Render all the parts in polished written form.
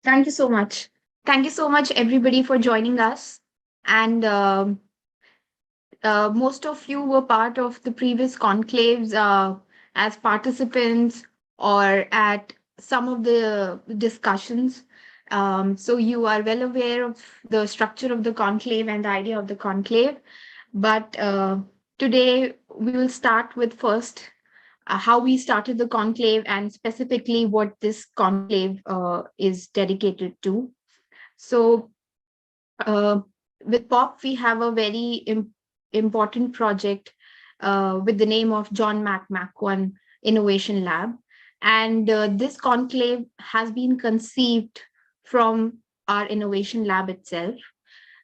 Thank you so much. Thank you so much, everybody, for joining us. And most of you were part of the previous conclaves as participants or at some of the discussions. So you are well aware of the structure of the conclave and the idea of the conclave. But today we will start with first how we started the conclave and specifically what this conclave is dedicated to. So, uh, with POP, we have a very important project with the name of John McMahon Innovation Lab. And this conclave has been conceived from our innovation lab itself.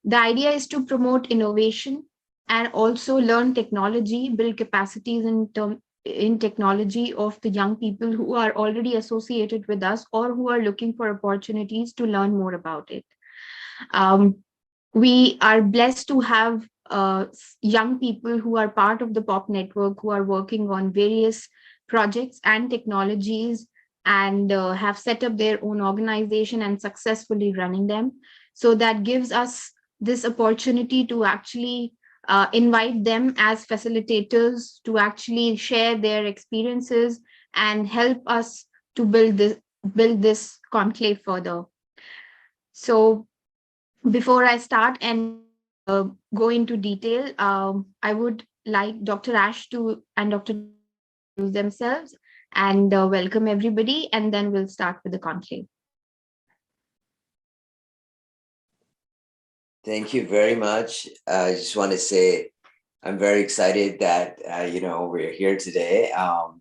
The idea is to promote innovation and also learn technology, build capacities in technology of the young people who are already associated with us or who are looking for opportunities to learn more about it. Um, we are blessed to have young people who are part of the POP network who are working on various projects and technologies and have set up their own organization and successfully running them. So that gives us this opportunity to actually invite them as facilitators to actually share their experiences and help us to build this conclave further. So before I start and go into detail, I would like Dr. Ash to and Dr. introduce themselves and welcome everybody, and then we'll start with the conclave. Thank you very much. I just want to say I'm very excited that we're here today.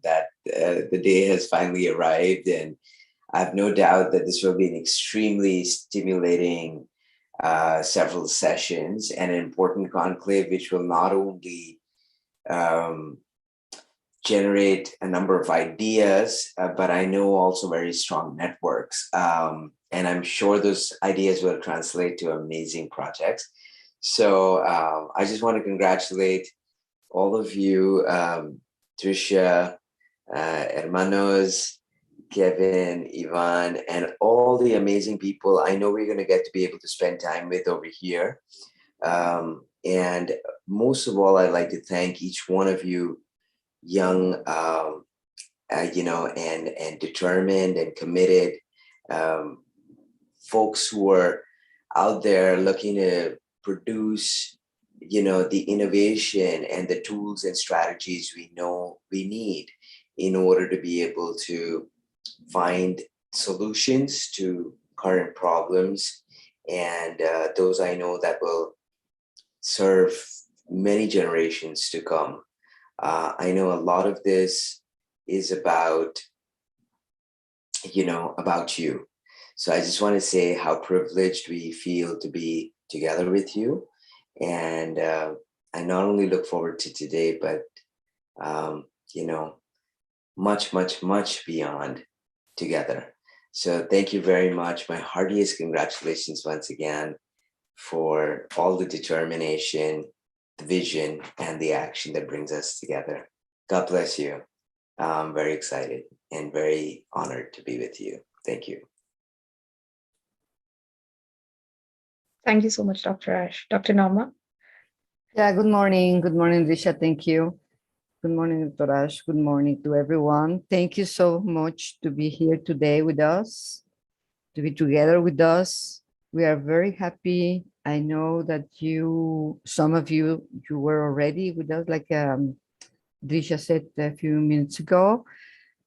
That the day has finally arrived, and I have no doubt that this will be an extremely stimulating several sessions and an important conclave, which will not only um, generate a number of ideas, but I know also very strong networks. And I'm sure those ideas will translate to amazing projects. So I just want to congratulate all of you, Trisha, Hermanos, Kevin, Ivan, and all the amazing people I know we're going to get to be able to spend time with over here. And most of all, I'd like to thank each one of you young, and determined and committed um, folks who are out there looking to produce, the innovation and the tools and strategies we know we need in order to be able to find solutions to current problems. And those I know that will serve many generations to come. I know a lot of this is about you. So I just want to say how privileged we feel to be together with you. And I not only look forward to today, but, um, you know, much, much, much beyond together. So thank you very much. My heartiest congratulations once again for all the determination, the vision, and the action that brings us together. God bless you. I'm very excited and very honored to be with you. Thank you. Thank you so much, Dr. Ash. Dr. Norma. Yeah, good morning. Good morning, Risha. Thank you. Good morning, Dr. Ash. Good morning to everyone. Thank you so much to be here today with us, to be together with us. We are very happy. I know that some of you were already with us, like Drisha said a few minutes ago.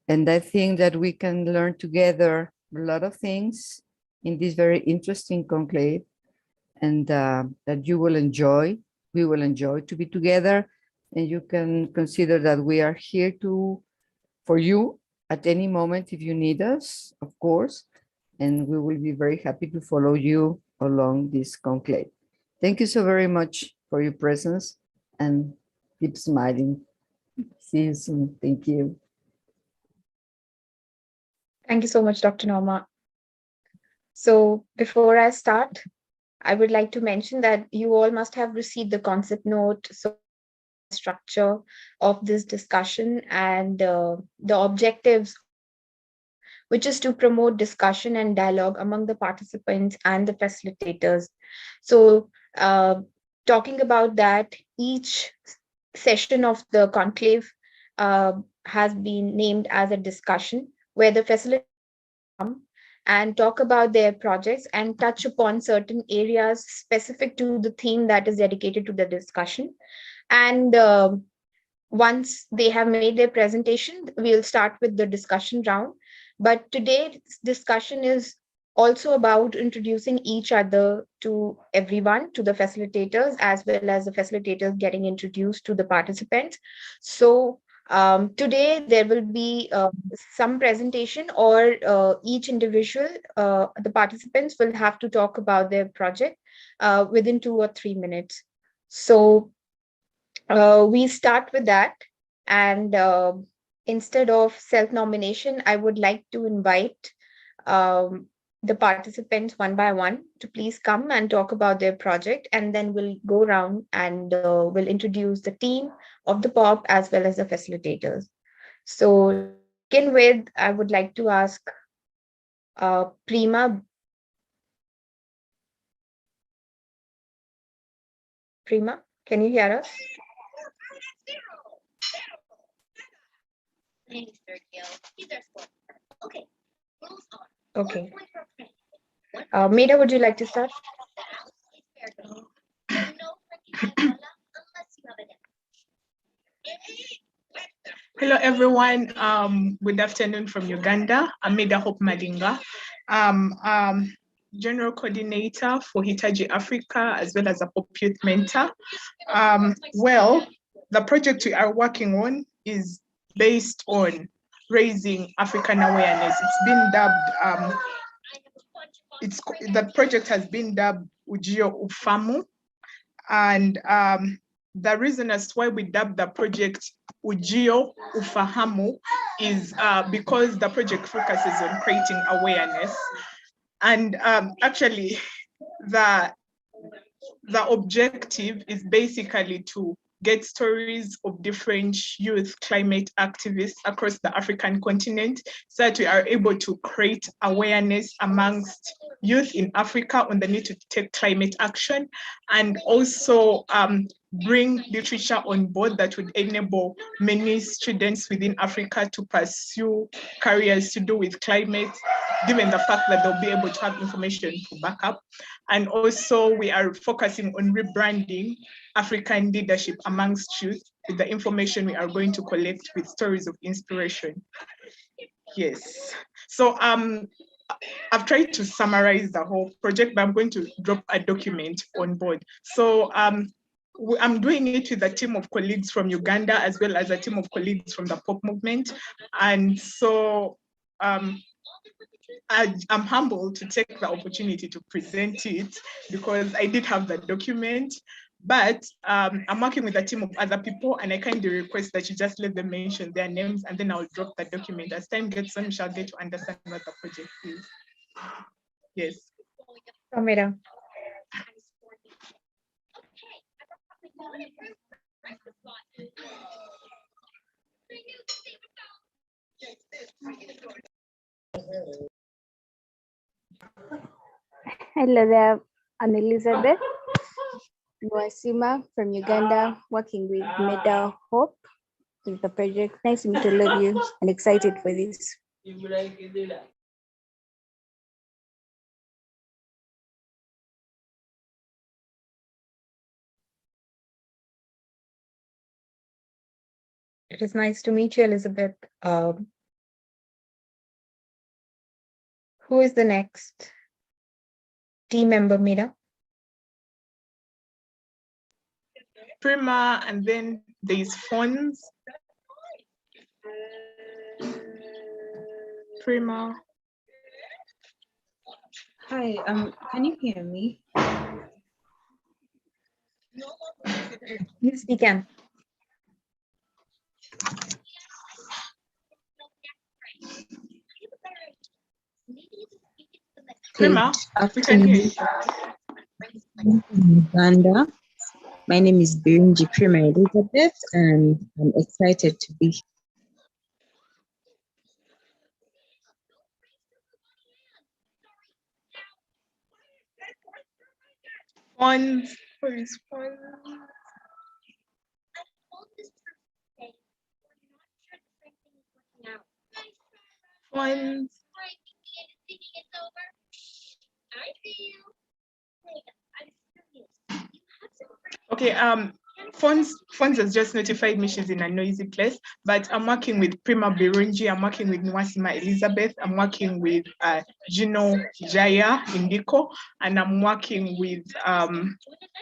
And I think that we can learn together a lot of things in this very interesting conclave, and that you will enjoy. We will enjoy to be together, and you can consider that we are here for you at any moment if you need us, of course, and we will be very happy to follow you along this conclave. Thank you so very much for your presence, and keep smiling. See you soon. Thank you. Thank you so much, Dr. Norma. So before I start, I would like to mention that you all must have received the concept note, so structure of this discussion and the objectives which is to promote discussion and dialogue among the participants and the facilitators. So, talking about that, each session of the conclave has been named as a discussion where the facilitators will come and talk about their projects and touch upon certain areas specific to the theme that is dedicated to the discussion. And once they have made their presentation, we'll start with the discussion round. But today's discussion is also about introducing each other to everyone, to the facilitators, as well as the facilitators getting introduced to the participants. So today there will be some presentation, or each individual, the participants will have to talk about their project within 2 or 3 minutes. So we start with that. And instead of self-nomination, I would like to invite the participants one by one to please come and talk about their project. And then we'll go around and we'll introduce the team of the POP as well as the facilitators. So to begin with, I would like to ask Prima. Prima, can you hear us? Okay. Mida, would you like to start? Hello, everyone. Good afternoon from Uganda. I'm Mida Hope Madinga. General Coordinator for Hitaji Africa, as well as a Pop Youth Mentor. Well, the project we are working on is based on raising African awareness. It's been dubbed, the project has been dubbed Ujio Ufamu. And the reason as why we dubbed the project Ujio Ufahamu is because the project focuses on creating awareness. And actually, the objective is basically to get stories of different youth climate activists across the African continent so that we are able to create awareness amongst youth in Africa on the need to take climate action, and also bring literature on board that would enable many students within Africa to pursue careers to do with climate, given the fact that they'll be able to have information to back up. And also we are focusing on rebranding African leadership amongst youth with the information we are going to collect with stories of inspiration. Yes, so I've tried to summarize the whole project, but I'm going to drop a document on board. So I'm doing it with a team of colleagues from Uganda, as well as a team of colleagues from the pop movement. And so I'm humbled to take the opportunity to present it because I did have the document, but I'm working with a team of other people, and I kindly request that you just let them mention their names, and then I'll drop the document. As time gets on, you shall get to understand what the project is. Yes. Kamera. Hello there, I'm Elizabeth Nwasima from Uganda, working with Meda Hope with the project. Nice to meet all of you and excited for this. It is nice to meet you, Elizabeth. Who is the next team member, Mira? Prima, and then there's phones. Prima. Hi, can you hear me? Yes, we can. Prima, we can hear you. Uganda. My name is Birungi Prima Elizabeth, and I'm excited to be here. Funds. Where is funds? Funds. Okay, Fonz has just notified me she's in a noisy place, but I'm working with Prima Birunji, I'm working with Nwasima Elizabeth, I'm working with Gino Jaya Indiko, and I'm working with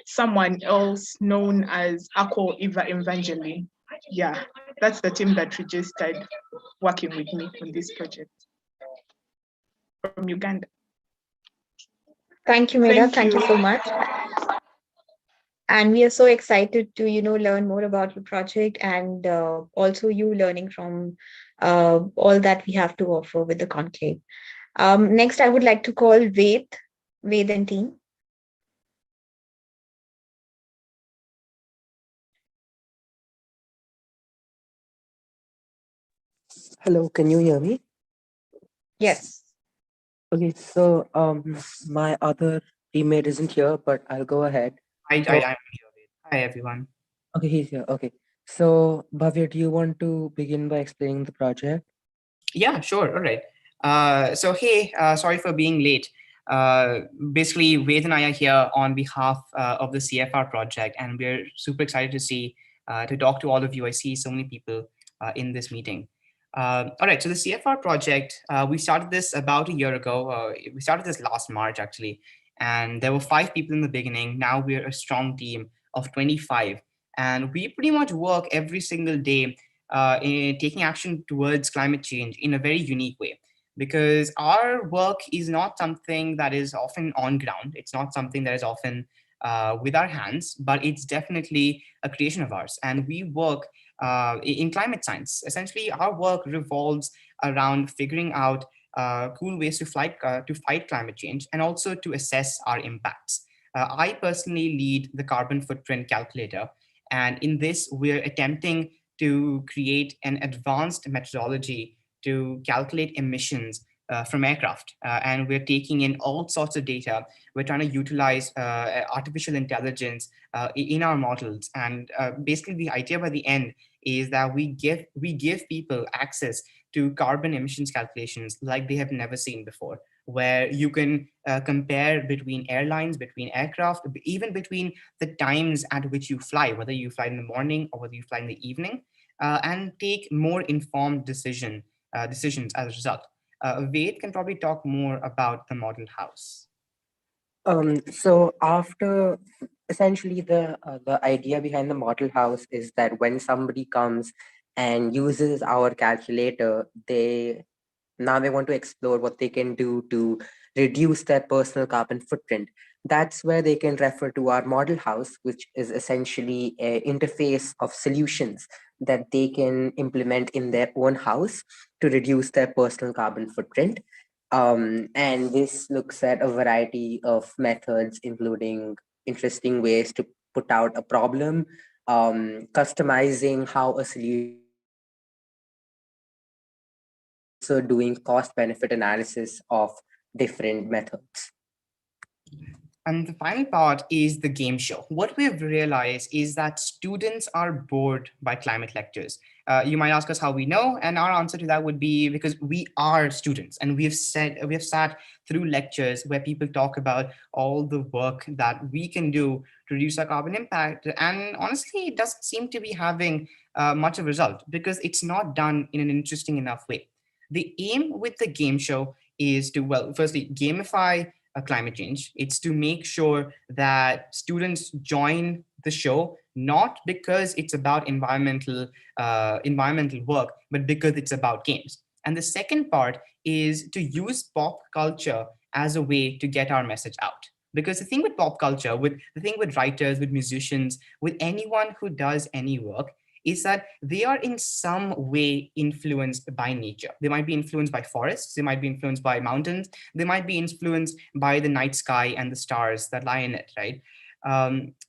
someone else known as Ako Eva Evangeline. Yeah, that's the team that registered working with me on this project from Uganda. Thank you, Meda. Thank you so much. And we are so excited to, learn more about your project and also you learning from all that we have to offer with the conclave. Next, I would like to call Ved and team. Hello, can you hear me? Yes. Okay, so my other teammate isn't here, but I'll go ahead. I'm here. Hi, everyone. Okay, he's here. Okay. So, Bhavya, do you want to begin by explaining the project? Yeah, sure. All right. So, hey, sorry for being late. Basically, Ved and I are here on behalf of the CFR project, and we're super excited to talk to all of you. I see so many people in this meeting. All right, so the CFR project, we started this about a year ago. We started this last March, actually, and there were 5 people in the beginning. Now we're a strong team of 25, and we pretty much work every single day in taking action towards climate change in a very unique way. Because our work is not something that is often on ground. It's not something that is often with our hands, but it's definitely a creation of ours. And we work in climate science. Essentially, our work revolves around figuring out cool ways to fight climate change and also to assess our impacts. I personally lead the carbon footprint calculator. And in this, we're attempting to create an advanced methodology to calculate emissions from aircraft. And we're taking in all sorts of data. We're trying to utilize artificial intelligence in our models. And basically the idea by the end is that we give people access to carbon emissions calculations like they have never seen before, where you can compare between airlines, between aircraft, even between the times at which you fly, whether you fly in the morning or whether you fly in the evening, and take more informed decisions as a result. Ved can probably talk more about the model house. So after essentially the idea behind the model house is that when somebody comes and uses our calculator, they want to explore what they can do to reduce their personal carbon footprint. That's where they can refer to our model house, which is essentially an interface of solutions that they can implement in their own house to reduce their personal carbon footprint. And this looks at a variety of methods, including interesting ways to put out a problem, customizing how a solution also doing cost benefit analysis of different methods. And the final part is the game show. What we've realized is that students are bored by climate lectures. You might ask us how we know, and our answer to that would be because we are students, and we have sat through lectures where people talk about all the work that we can do to reduce our carbon impact. And honestly, it doesn't seem to be having much of a result because it's not done in an interesting enough way. The aim with the game show is to, well, firstly, gamify climate change. It's to make sure that students join the show, not because it's about environmental work, but because it's about games. And the second part is to use pop culture as a way to get our message out. Because the thing with pop culture, the thing with writers, with musicians, with anyone who does any work, is that they are in some way influenced by nature. They might be influenced by forests, they might be influenced by mountains, they might be influenced by the night sky and the stars that lie in it, right?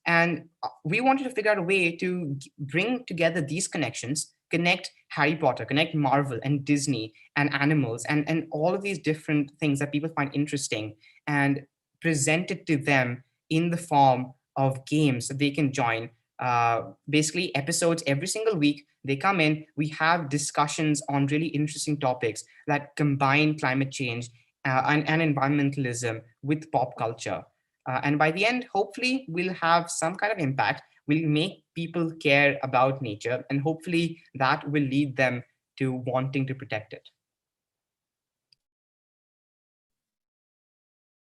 And we wanted to figure out a way to bring together these connections, connect Harry Potter, connect Marvel and Disney and animals and all of these different things that people find interesting and present it to them in the form of games that they can join. Basically, episodes every single week. They come in, we have discussions on really interesting topics that combine climate change and environmentalism with pop culture. And by the end, hopefully, we'll have some kind of impact. We'll make people care about nature, and hopefully, that will lead them to wanting to protect it.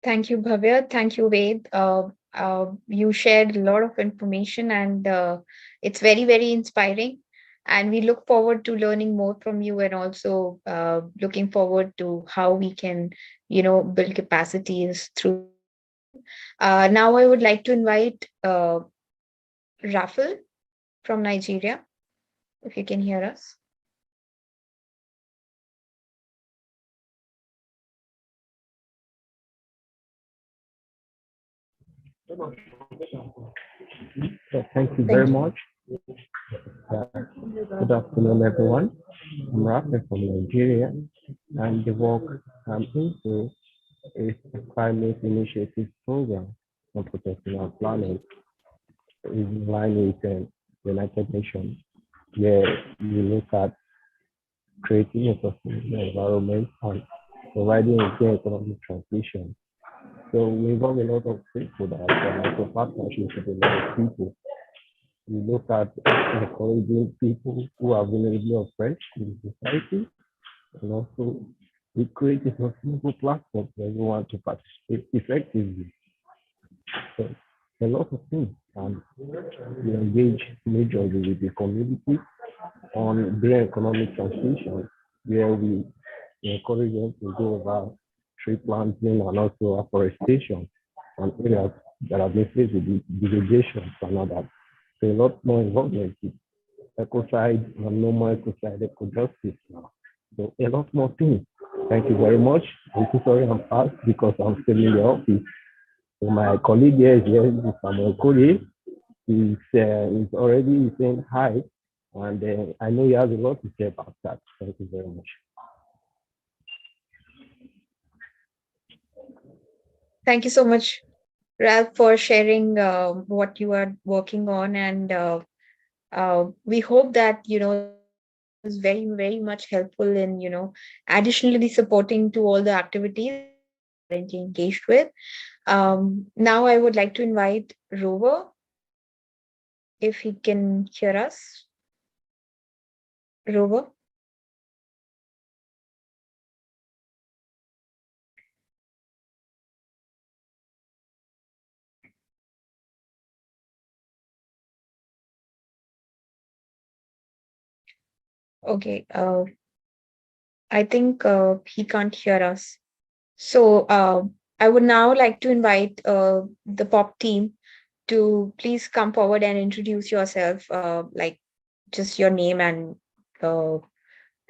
Thank you, Bhavya. Thank you, Ved. You shared a lot of information, and it's very, very inspiring. And we look forward to learning more from you, and also looking forward to how we can, build capacities through your team. Now, I would like to invite Rafal from Nigeria, if you can hear us. Thank you very Thank you. much. Good afternoon, everyone. I'm Rafa from Nigeria, and the work I'm into is a climate initiative program on protecting our planet in line with the United Nations, where we look at creating a sustainable environment and providing a clear economic transition. So we involve a lot of stakeholders and also partnerships with a lot of people. We look at encouraging people who are vulnerably oppressed in society, and also we create a sustainable platform for everyone to participate effectively. So a lot of things, and we engage majorly with the community on their economic transition, where we encourage them to go about tree planting and also afforestation on areas that have been faced with degradation and all that. So a lot more involvement with ecocide and normal ecocide eco-justice now. So a lot more things. Thank you very much. I'm so sorry I'm fast because I'm still in the office. So my colleague here, Samuel Kuri, is already saying hi, and I know he has a lot to say about that. Thank you very much. Thank you so much, Ralph, for sharing what you are working on, and we hope that this is very, very much helpful in additionally supporting to all the activities that you are currently engaged with. Now, I would like to invite Rover, if he can hear us. Rover. Okay. I think he can't hear us. So I would now like to invite the POP team to please come forward and introduce yourself, like just your name and uh,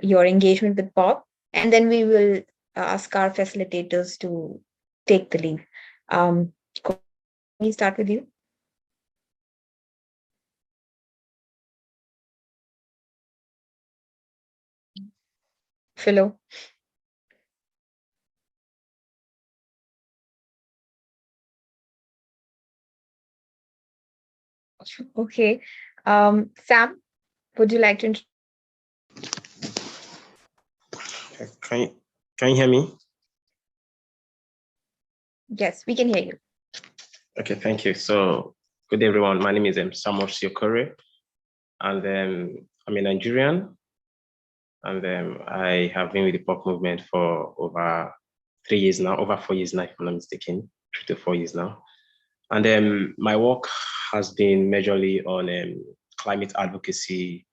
your engagement with POP. And then we will ask our facilitators to take the lead. Can we start with you? Philo. Okay. Sam, would you like to introduce? Can you hear me? Yes, we can hear you. Okay, thank you. So good day, everyone. My name is Samuel Siokore, and I'm a Nigerian, and I have been with the pop movement for over 3 years now, over 4 years now, if I'm not mistaken, 3 to 4 years now. And my work has been majorly on climate advocacy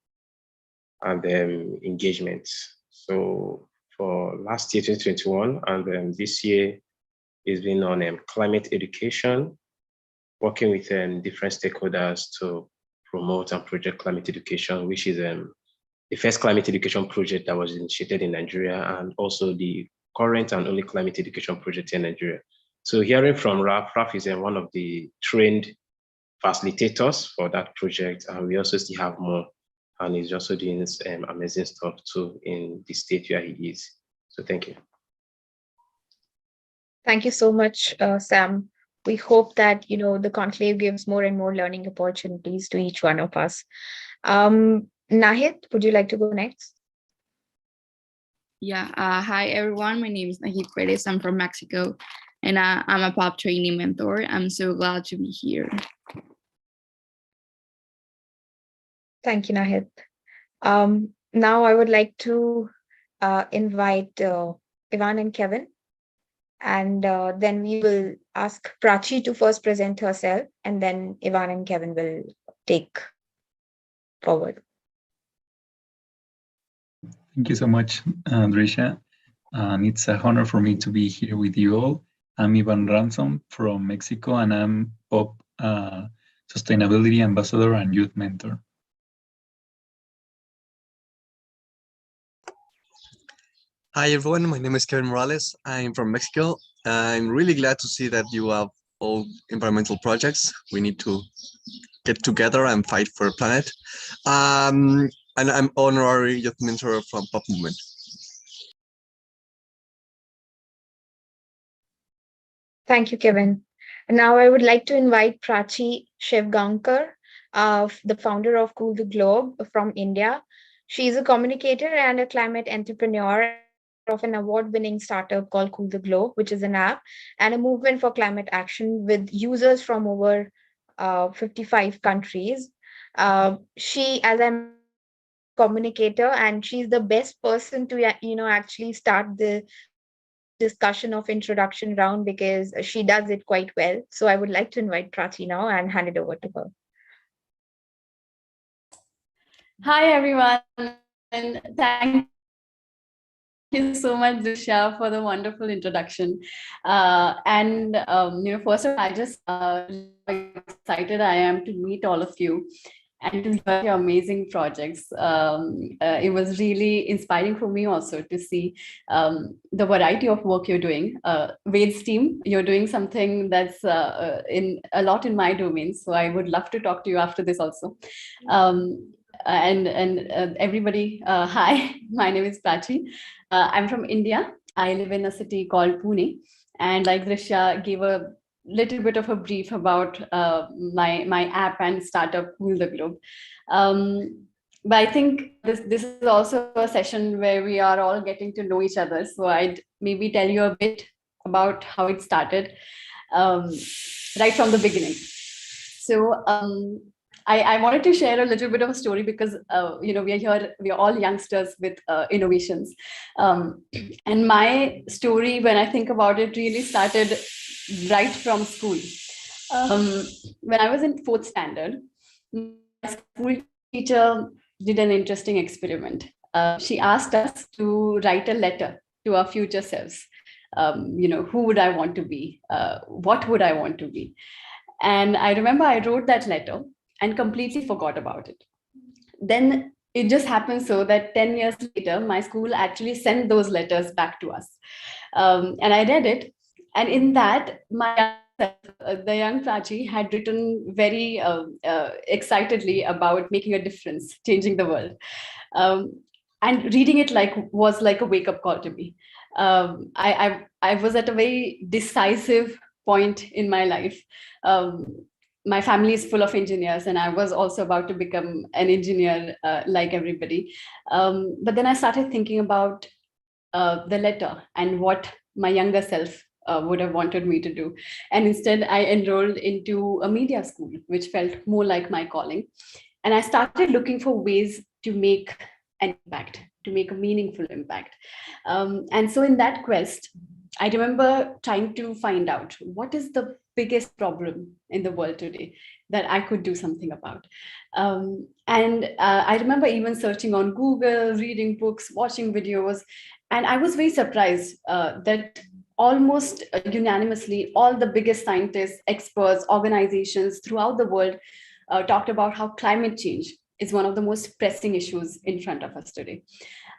and engagement. So for last year, 2021, and this year has been on climate education, working with different stakeholders to promote and project climate education, which is the first climate education project that was initiated in Nigeria, and also the current and only climate education project in Nigeria. So hearing from Raf is one of the trained facilitators for that project, and we also still have more, and he's also doing this amazing stuff too in the state where he is. So thank you. Thank you so much, Sam, we hope that the conclave gives more and more learning opportunities to each one of us. Nahid, would you like to go next? Yeah. Hi, everyone. My name is Nahid Perez. I'm from Mexico, and I'm a pop training mentor. I'm so glad to be here. Thank you, Nahid. Now I would like to invite Ivan and Kevin, and then we will ask Prachi to first present herself, and then Ivan and Kevin will take forward. Thank you so much, Drisha. And it's an honor for me to be here with you all. I'm Ivan Ransom from Mexico, and I'm Pop Sustainability Ambassador and Youth Mentor. Hi, everyone. My name is Kevin Morales. I'm from Mexico. I'm really glad to see that you have all environmental projects. We need to get together and fight for a planet. And I'm honorary youth mentor from Pop Movement. Thank you, Kevin. And now I would like to invite Prachi Shevgaonkar, the founder of Cool the Globe from India. She's a communicator and a climate entrepreneur of an award-winning startup called Cool the Globe, which is an app and a movement for climate action with users from over 55 countries. She, as I mentioned, is a communicator, and she's the best person to actually start the discussion of introduction round because she does it quite well. So I would like to invite Prachi now and hand it over to her. Hi, everyone. And thank you so much, Dusha, for the wonderful introduction. First of all, I just excited I am to meet all of you and to hear your amazing projects. It was really inspiring for me also to see the variety of work you're doing. Wade's team, you're doing something that's in a lot in my domain. So I would love to talk to you after this also. Everybody, hi, my name is Prachi. I'm from India. I live in a city called Pune. And like Drisha gave a little bit of a brief about my app and startup Cool the Globe. But I think this is also a session where we are all getting to know each other. So I'd maybe tell you a bit about how it started right from the beginning. So I wanted to share a little bit of a story because we are here, we are all youngsters with innovations, and my story, when I think about it, really started right from school. When I was in 4th standard, my school teacher did an interesting experiment. She asked us to write a letter to our future selves. Who would I want to be? What would I want to be? And I remember I wrote that letter and completely forgot about it. Then it just happened so that 10 years later, my school actually sent those letters back to us. And I read it. And in that, the young Prachi had written very excitedly about making a difference, changing the world. And reading it was like a wake-up call to me. I was at a very decisive point in my life. My family is full of engineers, and I was also about to become an engineer like everybody. But then I started thinking about the letter and what my younger self would have wanted me to do. And instead, I enrolled into a media school, which felt more like my calling. And I started looking for ways to make an impact, to make a meaningful impact. And so in that quest, I remember trying to find out what is the biggest problem in the world today that I could do something about. I remember even searching on Google, reading books, watching videos, and I was very surprised that almost unanimously, all the biggest scientists, experts, organizations throughout the world talked about how climate change is one of the most pressing issues in front of us today.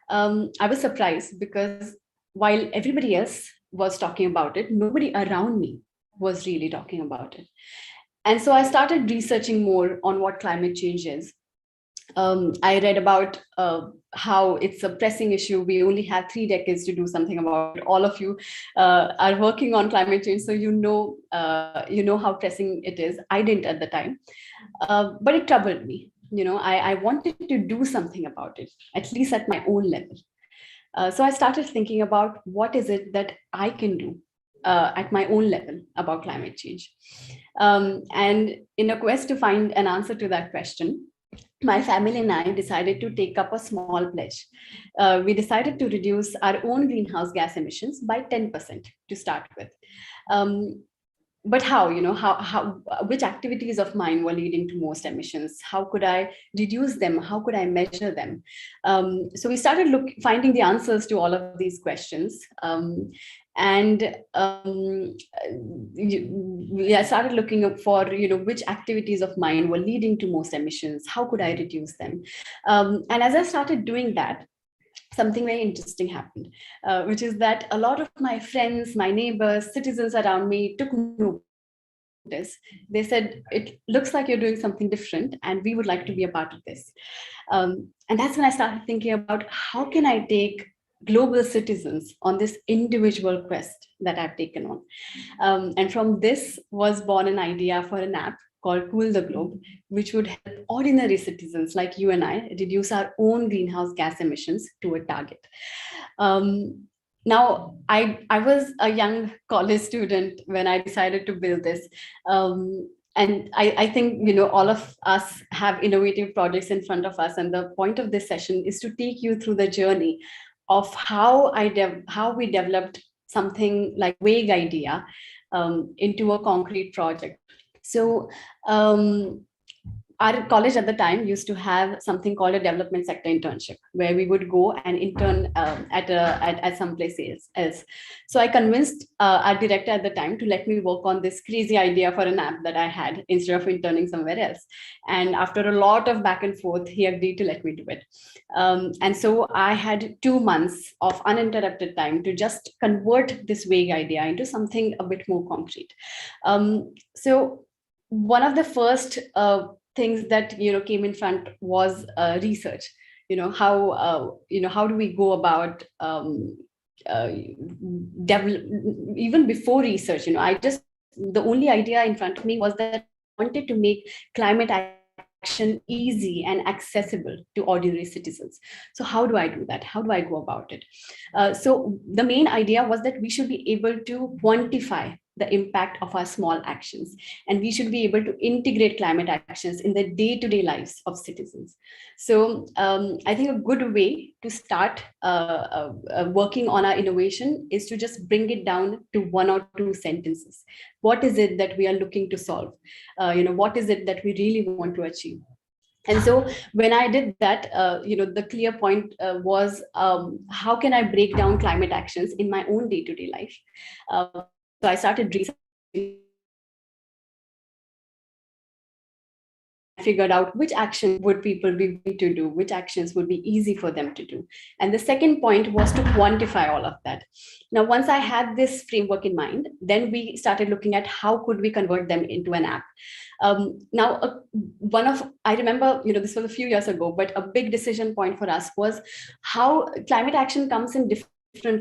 I was surprised because while everybody else was talking about it, nobody around me was really talking about it. And so I started researching more on what climate change is. I read about how it's a pressing issue. We only have 3 decades to do something about it. All of you are working on climate change, so you know how pressing it is. I didn't at the time, but it troubled me. I wanted to do something about it, at least at my own level. So I started thinking about what is it that I can do at my own level about climate change. And in a quest to find an answer to that question, my family and I decided to take up a small pledge. We decided to reduce our own greenhouse gas emissions by 10% to start with. But how, which activities of mine were leading to most emissions? How could I reduce them? How could I measure them? So we started finding the answers to all of these questions. And I started looking for, which activities of mine were leading to most emissions. How could I reduce them? And as I started doing that, something very interesting happened, which is that a lot of my friends, my neighbors, citizens around me took notice. They said, it looks like you're doing something different and we would like to be a part of this. And that's when I started thinking about how can I take global citizens on this individual quest that I've taken on. And from this was born an idea for an app called Cool the Globe, which would help ordinary citizens like you and I reduce our own greenhouse gas emissions to a target. Now, I was a young college student when I decided to build this. And I think, all of us have innovative projects in front of us. And the point of this session is to take you through the journey of how we developed something like vague idea into a concrete project. So our college at the time used to have something called a development sector internship, where we would go and intern at some place else. So I convinced our director at the time to let me work on this crazy idea for an app that I had instead of interning somewhere else. And after a lot of back and forth, he agreed to let me do it. And so I had 2 months of uninterrupted time to just convert this vague idea into something a bit more concrete. So one of the first things that came in front was research. How do we go about even before research? The only idea in front of me was that I wanted to make climate action easy and accessible to ordinary citizens. So how do I do that? How do I go about it? So the main idea was that we should be able to quantify the impact of our small actions, and we should be able to integrate climate actions in the day-to-day lives of citizens. So I think a good way to start working on our innovation is to just bring it down to 1 or 2 sentences. What is it that we are looking to solve? What is it that we really want to achieve? And so when I did that, the clear point was, how can I break down climate actions in my own day-to-day life? So I started researching, figured out which action would people be willing to do, which actions would be easy for them to do. And the second point was to quantify all of that. Now, once I had this framework in mind, then we started looking at how could we convert them into an app. I remember, this was a few years ago, but a big decision point for us was how climate action comes in different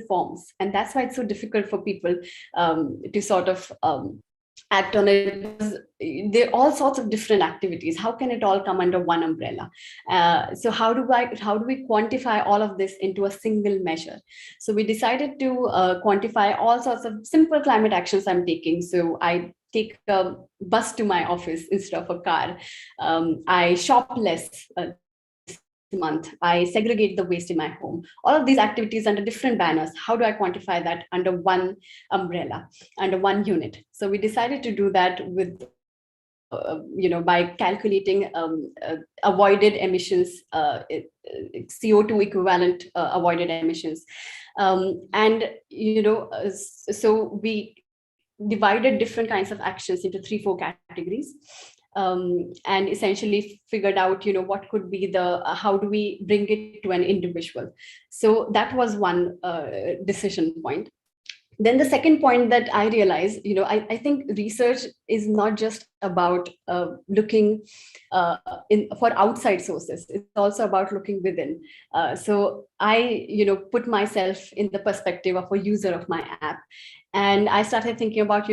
forms. And that's why it's so difficult for people to sort of act on it, because there are all sorts of different activities. How can it all come under one umbrella? So how do we quantify all of this into a single measure? So we decided to quantify all sorts of simple climate actions I'm taking. So I take a bus to my office instead of a car. I shop less month. I segregate the waste in my home. All of these activities under different banners. How do I quantify that under one umbrella, under one unit? So we decided to do that with, by calculating avoided emissions, CO2 equivalent avoided emissions. So we divided different kinds of actions into 3-4 categories. And essentially figured out, what could be how do we bring it to an individual? So that was one decision point. Then the second point that I realized, I think research is not just about looking for outside sources. It's also about looking within. So I, put myself in the perspective of a user of my app, and I started thinking about,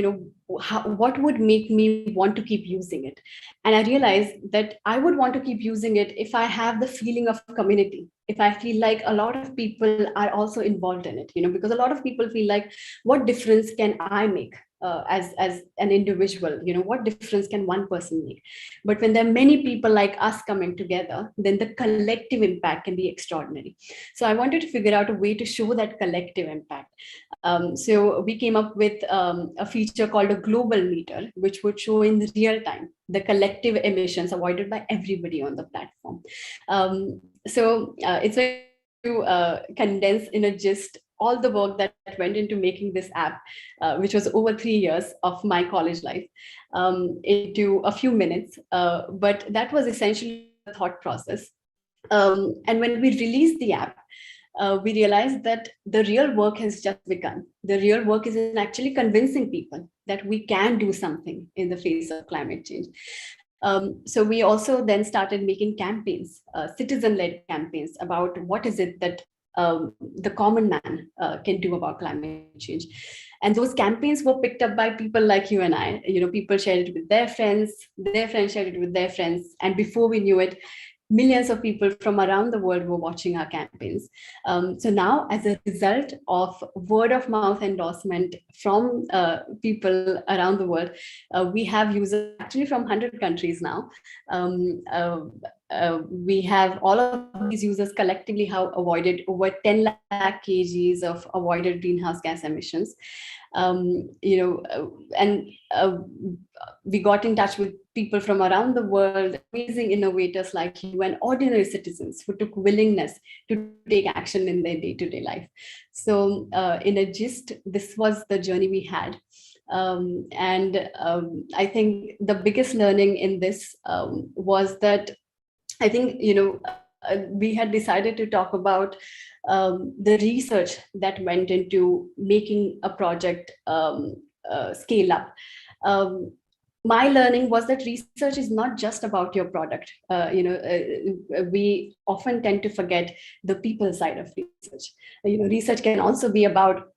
what would make me want to keep using it. And I realized that I would want to keep using it if I have the feeling of community, if I feel like a lot of people are also involved in it, because a lot of people feel like, what difference can I make as an individual? What difference can one person make? But when there are many people like us coming together, then the collective impact can be extraordinary. So I wanted to figure out a way to show that collective impact. So we came up with a feature called a global meter, which would show in real time the collective emissions avoided by everybody on the platform. It's very to condense in a gist all the work that went into making this app, which was over 3 years of my college life, into a few minutes. But that was essentially the thought process. And when we released the app, we realized that the real work has just begun. The real work is in actually convincing people that we can do something in the face of climate change. So we also then started making campaigns, citizen-led campaigns about what is it that the common man can do about climate change. And those campaigns were picked up by people like you and I. People shared it with their friends shared it with their friends. And before we knew it, millions of people from around the world were watching our campaigns. So now, as a result of word of mouth endorsement from people around the world, we have users actually from 100 countries now. We have all of these users collectively have avoided over 10 lakh kgs of avoided greenhouse gas emissions. And we got in touch with people from around the world, amazing innovators like you, and ordinary citizens who took willingness to take action in their day-to-day life. So in a gist, this was the journey we had. I think the biggest learning in this was that I think, we had decided to talk about the research that went into making a project scale up. My learning was that research is not just about your product. We often tend to forget the people side of research. Research can also be about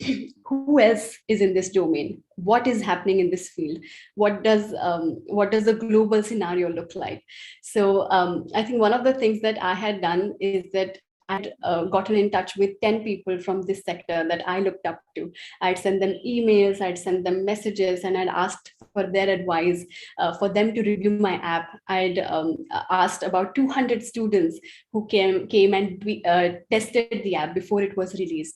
who else is in this domain, what is happening in this field, what does the global scenario look like. So I think one of the things that I had done is that I'd gotten in touch with 10 people from this sector that I looked up to. I'd send them emails, I'd send them messages, and I'd asked for their advice, for them to review my app. I'd asked about 200 students who came and tested the app before it was released.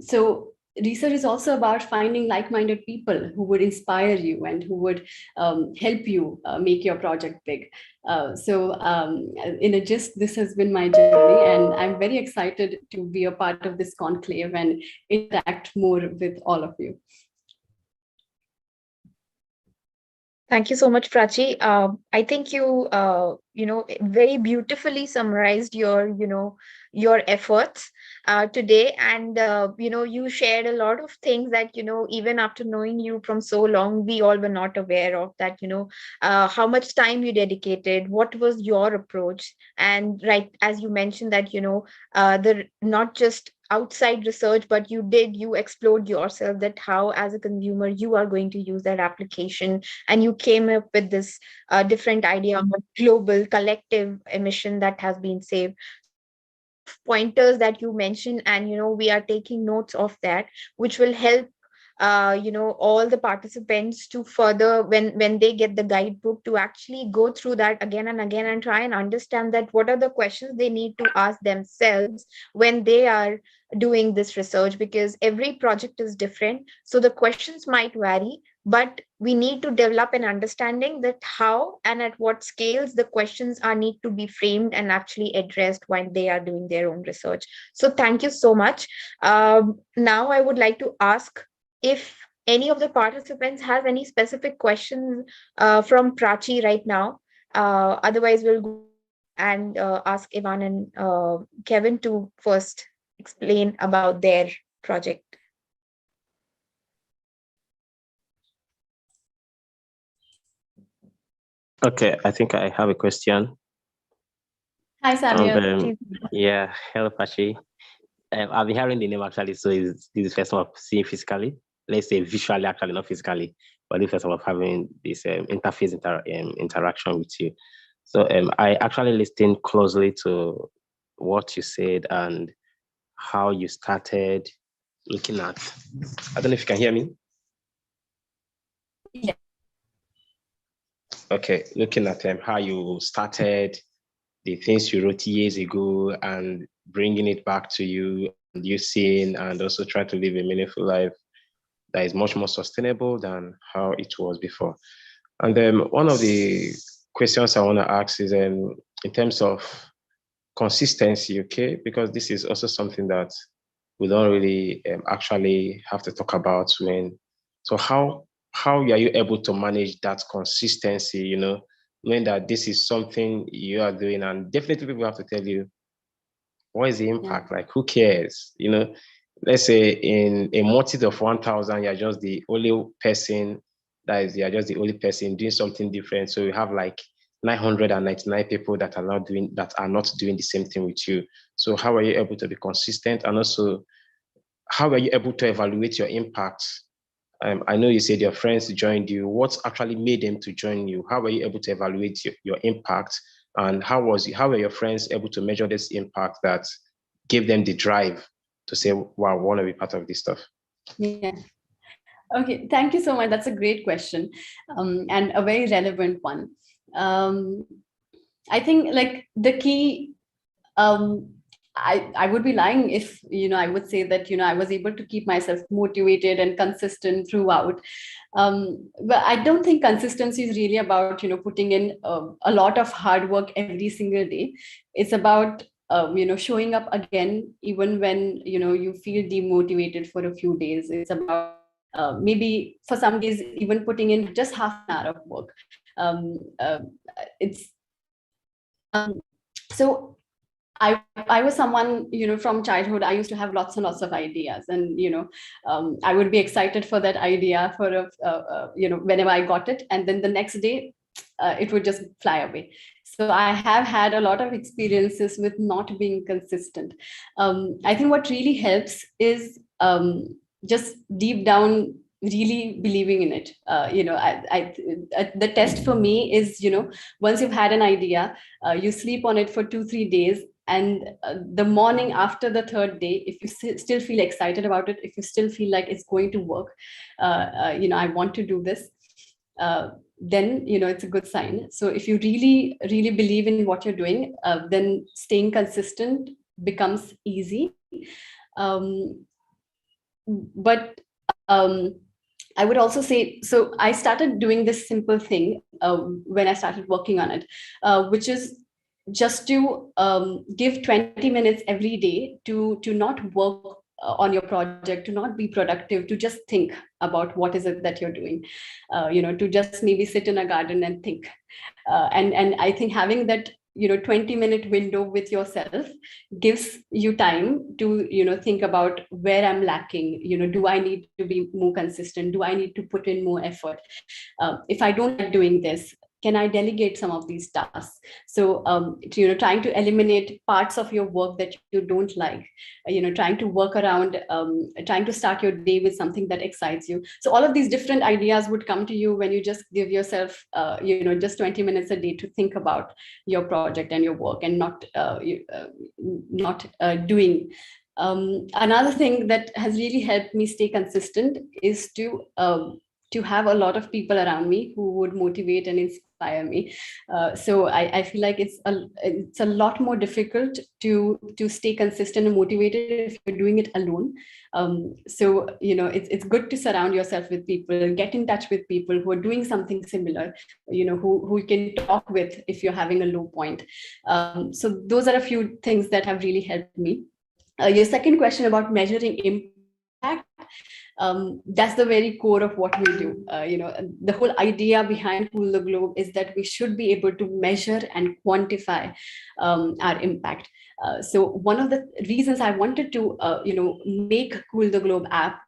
So research is also about finding like-minded people who would inspire you and who would help you make your project big. In a gist, this has been my journey, and I'm very excited to be a part of this conclave and interact more with all of you. Thank you so much, Prachi. I think you, very beautifully summarized your efforts today, and you shared a lot of things that even after knowing you from so long, we all were not aware of. That how much time you dedicated, what was your approach, and right as you mentioned that the not just outside research, but you explored yourself, that how as a consumer you are going to use that application, and you came up with this different idea of global collective emission that has been saved. So a lot of pointers that you mentioned, and we are taking notes of that, which will help all the participants to further, when they get the guidebook, to actually go through that again and again and try and understand that what are the questions they need to ask themselves when they are doing this research, because every project is different, so the questions might vary, but we need to develop an understanding that how and at what scales the questions are need to be framed and actually addressed when they are doing their own research. So thank you so much. Now I would like to ask if any of the participants has any specific questions from Prachi right now. Otherwise, we'll go and ask Ivan and Kevin to first explain about their project. Okay, I think I have a question. Hi, Samir. Please. Yeah, hello, Prachi. I've been hearing the name actually, so this is the first time of seeing physically. Let's say visually, actually, not physically, but the first time of having this interface interaction with you. So I actually listened closely to what you said and how you started looking at. I don't know if you can hear me. Yeah. Okay, looking at how you started, the things you wrote years ago, and bringing it back to you, and you seeing, and also try to live a meaningful life that is much more sustainable than how it was before. And then one of the questions I want to ask is in terms of consistency, okay? Because this is also something that we don't really actually have to talk about when. So how are you able to manage that consistency? Knowing that this is something you are doing, and definitely people have to tell you what is the impact. Like, who cares? Let's say in a multitude of 1,000, you're just the only person you're just the only person doing something different. So you have like 999 people that are not doing the same thing with you. So how are you able to be consistent, and also how are you able to evaluate your impact? I know you said your friends joined you. What actually made them to join you? How were you able to evaluate your impact? And how were your friends able to measure this impact that gave them the drive to say, wow, I want to be part of this stuff? Yeah. Okay, thank you so much. That's a great question, and a very relevant one. I think like the key, I would be lying if I would say that I was able to keep myself motivated and consistent throughout. But I don't think consistency is really about putting in a lot of hard work every single day. It's about showing up again even when you feel demotivated for a few days. It's about maybe for some days even putting in just half an hour of work. It's so I was someone, from childhood, I used to have lots and lots of ideas, and, I would be excited for that idea whenever I got it. And then the next day, it would just fly away. So I have had a lot of experiences with not being consistent. I think what really helps is just deep down really believing in it. The test for me is, once you've had an idea, you sleep on it for 2-3 days, and the morning after the third day, if you still feel excited about it, if you still feel like it's going to work, I want to do this, then it's a good sign. So if you really really believe in what you're doing, then staying consistent becomes easy. But I would also say, so I started doing this simple thing when I started working on it, which is just to give 20 minutes every day to not work on your project, to not be productive, to just think about what is it that you're doing, to just maybe sit in a garden and think. And I think having that 20-minute window with yourself gives you time to think about where I'm lacking. Do I need to be more consistent? Do I need to put in more effort? If I don't like doing this, can I delegate some of these tasks? So trying to eliminate parts of your work that you don't like, trying to work around, trying to start your day with something that excites you. So all of these different ideas would come to you when you just give yourself just 20 minutes a day to think about your project and your work, and not doing. Another thing that has really helped me stay consistent is to have a lot of people around me who would motivate and inspire me. So I feel like it's a lot more difficult to stay consistent and motivated if you're doing it alone. So it's good to surround yourself with people, get in touch with people who are doing something similar, who you can talk with if you're having a low point. So those are a few things that have really helped me. Your second question about measuring impact, that's the very core of what we do. The whole idea behind Cool the Globe is that we should be able to measure and quantify our impact. So one of the reasons I wanted to make Cool the Globe app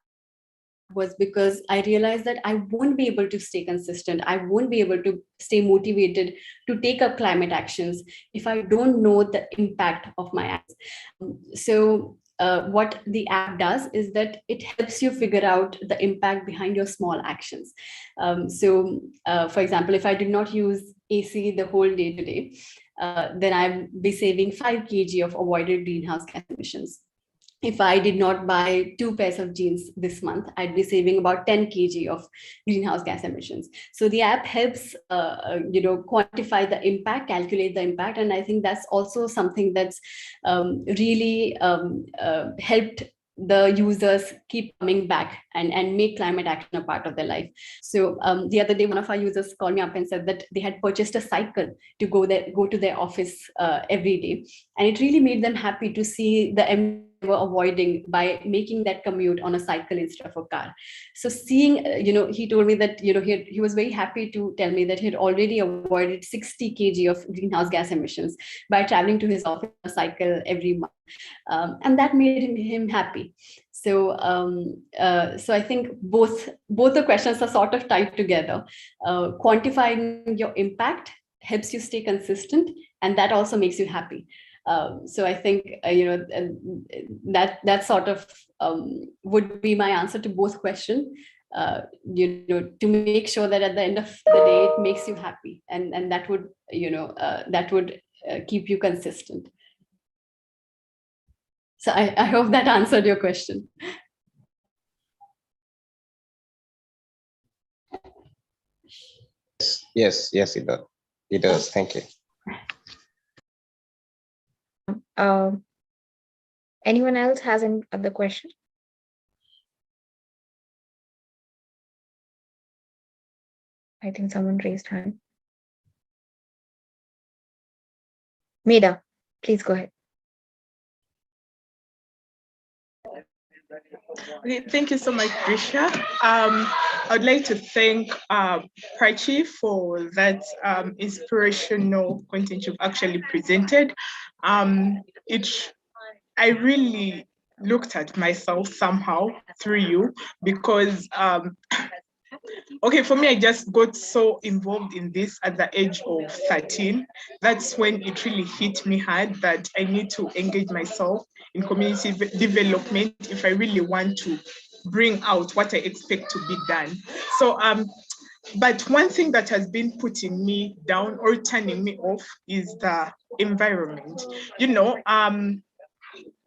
was because I realized that I won't be able to stay consistent. I won't be able to stay motivated to take up climate actions if I don't know the impact of my acts. So what the app does is that it helps you figure out the impact behind your small actions. For example, if I did not use AC the whole day today, then I'd be saving 5 kg of avoided greenhouse gas emissions. If I did not buy 2 pairs of jeans this month, I'd be saving about 10 kg of greenhouse gas emissions. So the app helps, quantify the impact, calculate the impact. And I think that's also something that's really helped the users keep coming back and make climate action a part of their life. So the other day, one of our users called me up and said that they had purchased a cycle to go to their office every day. And it really made them happy to see the were avoiding by making that commute on a cycle instead of a car. So seeing, he told me that, he was very happy to tell me that he had already avoided 60 kg of greenhouse gas emissions by traveling to his office on a cycle every month. And that made him happy. So I think both the questions are sort of tied together. Quantifying your impact helps you stay consistent, and that also makes you happy. So I think that sort of would be my answer to both questions. To make sure that at the end of the day it makes you happy, and that would keep you consistent. So I hope that answered your question. Yes, it does. It does. Thank you. Anyone else has any other question? I think someone raised hand. Meda, please go ahead. Okay, thank you so much, Grisha. I'd like to thank Prachi for that inspirational content you've actually presented. I really looked at myself somehow through you because okay, for me, I just got so involved in this at the age of 13. That's when it really hit me hard that I need to engage myself in community development if I really want to bring out what I expect to be done. So, but one thing that has been putting me down or turning me off is the environment.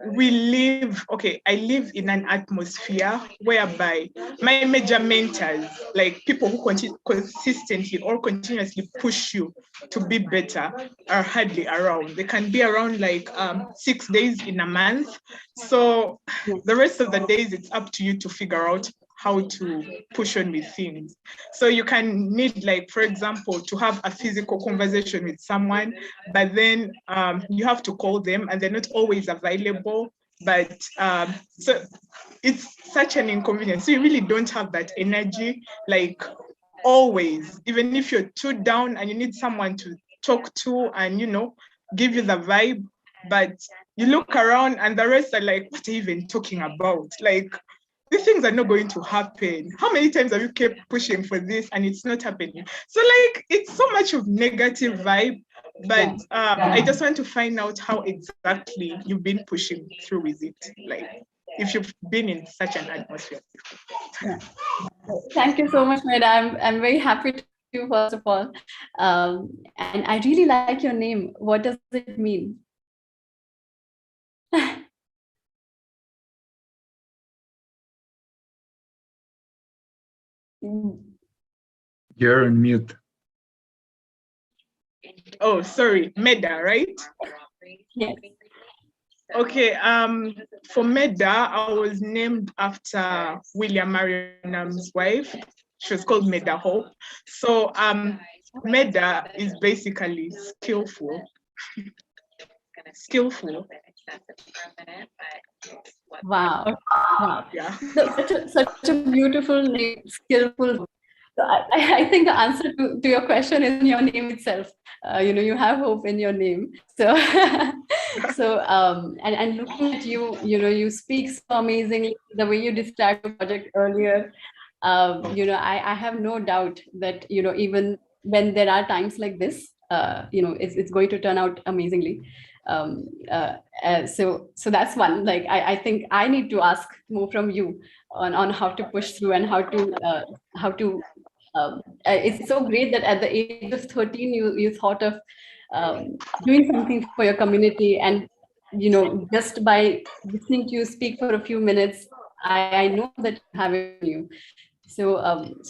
I live in an atmosphere whereby my major mentors, like people who consistently or continuously push you to be better, are hardly around. They can be around like 6 days in a month. So the rest of the days, it's up to you to figure out how to push on with things. So you can need, like, for example, to have a physical conversation with someone, but then you have to call them and they're not always available. But so it's such an inconvenience. So you really don't have that energy, like always, even if you're too down and you need someone to talk to and, give you the vibe, but you look around and the rest are like, what are you even talking about? Like, these things are not going to happen. How many times have you kept pushing for this and it's not happening? So like, it's so much of negative vibe, but I just want to find out how exactly you've been pushing through with it. Like, if you've been in such an atmosphere. Yeah. Thank you so much, Meda. I'm very happy to you, first of all. And I really like your name. What does it mean? You're on mute. Oh, sorry, Meda, right? Yes. Okay, for Meda, I was named after William Mariam's wife. She was called Meda Hope. So Meda is basically skillful. Skillful. Wow. Yeah. Such a beautiful name, skillful. So I think the answer to your question is in your name itself. You have hope in your name. So, and looking at you, you speak so amazingly. The way you described your project earlier, I have no doubt that, even when there are times like this, it's going to turn out amazingly. So that's one. Like I think I need to ask more from you on how to push through and how to it's so great that at the age of 13 you thought of doing something for your community, and just by listening to you speak for a few minutes, I know that you have it in you. So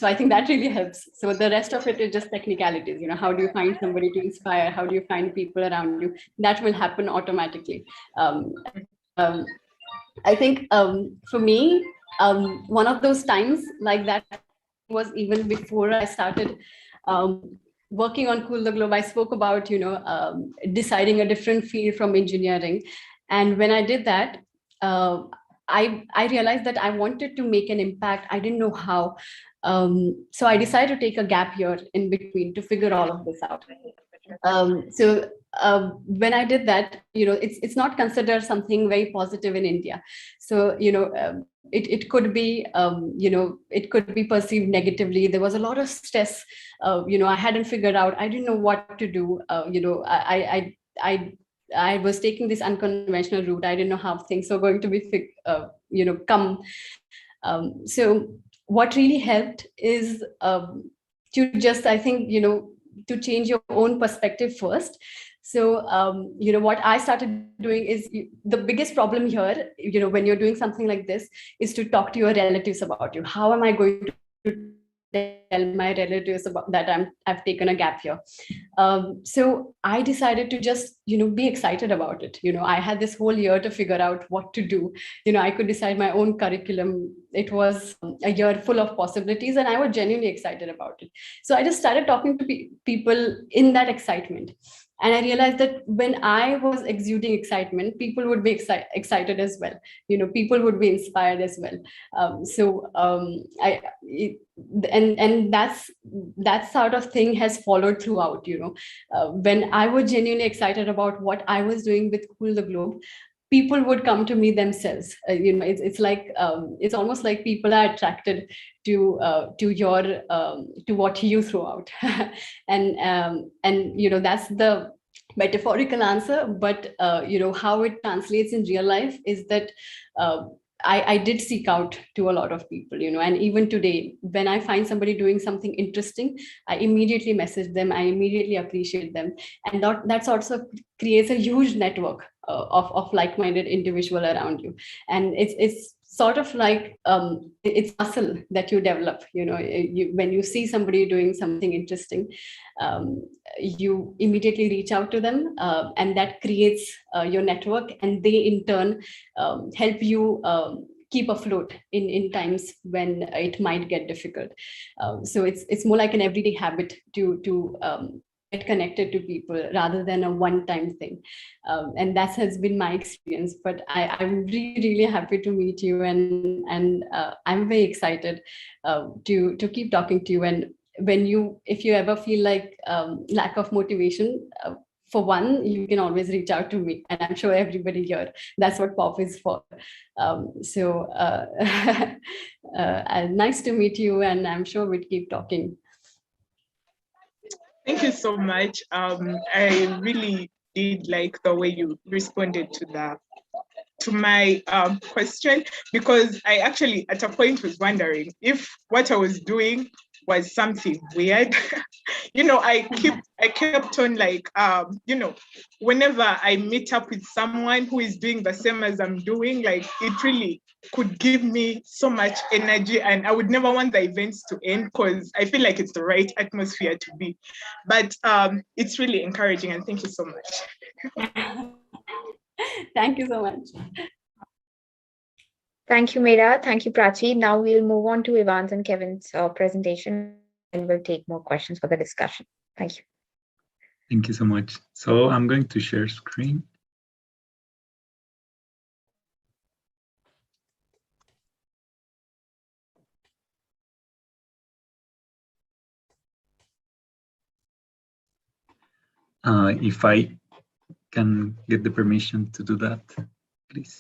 I think that really helps. So the rest of it is just technicalities. How do you find somebody to inspire? How do you find people around you? That will happen automatically. Um, I think for me, one of those times like that was even before I started working on Cool the Globe. I spoke about, deciding a different field from engineering. And when I did that, I realized that I wanted to make an impact. I didn't know how. So I decided to take a gap year in between to figure all of this out. When I did that, it's not considered something very positive in India. So it could be it could be perceived negatively. There was a lot of stress. I hadn't figured out. I didn't know what to do. I was taking this unconventional route. I didn't know how things were going to be come. So what really helped is to just, I think, to change your own perspective first. So what I started doing is, the biggest problem here, when you're doing something like this, is to talk to your relatives about you. How am I going to tell my relatives about that I've taken a gap year? So I decided to just be excited about it. I had this whole year to figure out what to do. I could decide my own curriculum. It was a year full of possibilities, and I was genuinely excited about it. So I just started talking to people in that excitement. And I realized that when I was exuding excitement, people would be excited as well. People would be inspired as well. And that sort of thing has followed throughout. When I was genuinely excited about what I was doing with Cool the Globe, people would come to me themselves. It's like it's almost like people are attracted to your to what you throw out. And that's the metaphorical answer. But how it translates in real life is that I did seek out to a lot of people, and even today, when I find somebody doing something interesting, I immediately message them, I immediately appreciate them. And that also creates a huge network of like-minded individual around you. And it's sort of like it's muscle that you develop. When you see somebody doing something interesting, you immediately reach out to them, and that creates your network, and they in turn help you keep afloat in times when it might get difficult. So it's more like an everyday habit to get connected to people rather than a one-time thing. And that has been my experience. But I'm really happy to meet you, and I'm very excited to keep talking to you. And if you ever feel like lack of motivation, for one, you can always reach out to me, and I'm sure everybody here, that's what POP is for. Nice to meet you, and I'm sure we'll keep talking. Thank you so much. I really did like the way you responded to my question, because I actually at a point was wondering if what I was doing was something weird. I kept on like, whenever I meet up with someone who is doing the same as I'm doing, like it really could give me so much energy, and I would never want the events to end because I feel like it's the right atmosphere to be. But it's really encouraging, and thank you so much. Thank you so much. Thank you, Meera. Thank you, Prachi. Now we'll move on to Ivan's and Kevin's presentation, and we'll take more questions for the discussion. Thank you. Thank you so much. So I'm going to share screen. If I can get the permission to do that, please.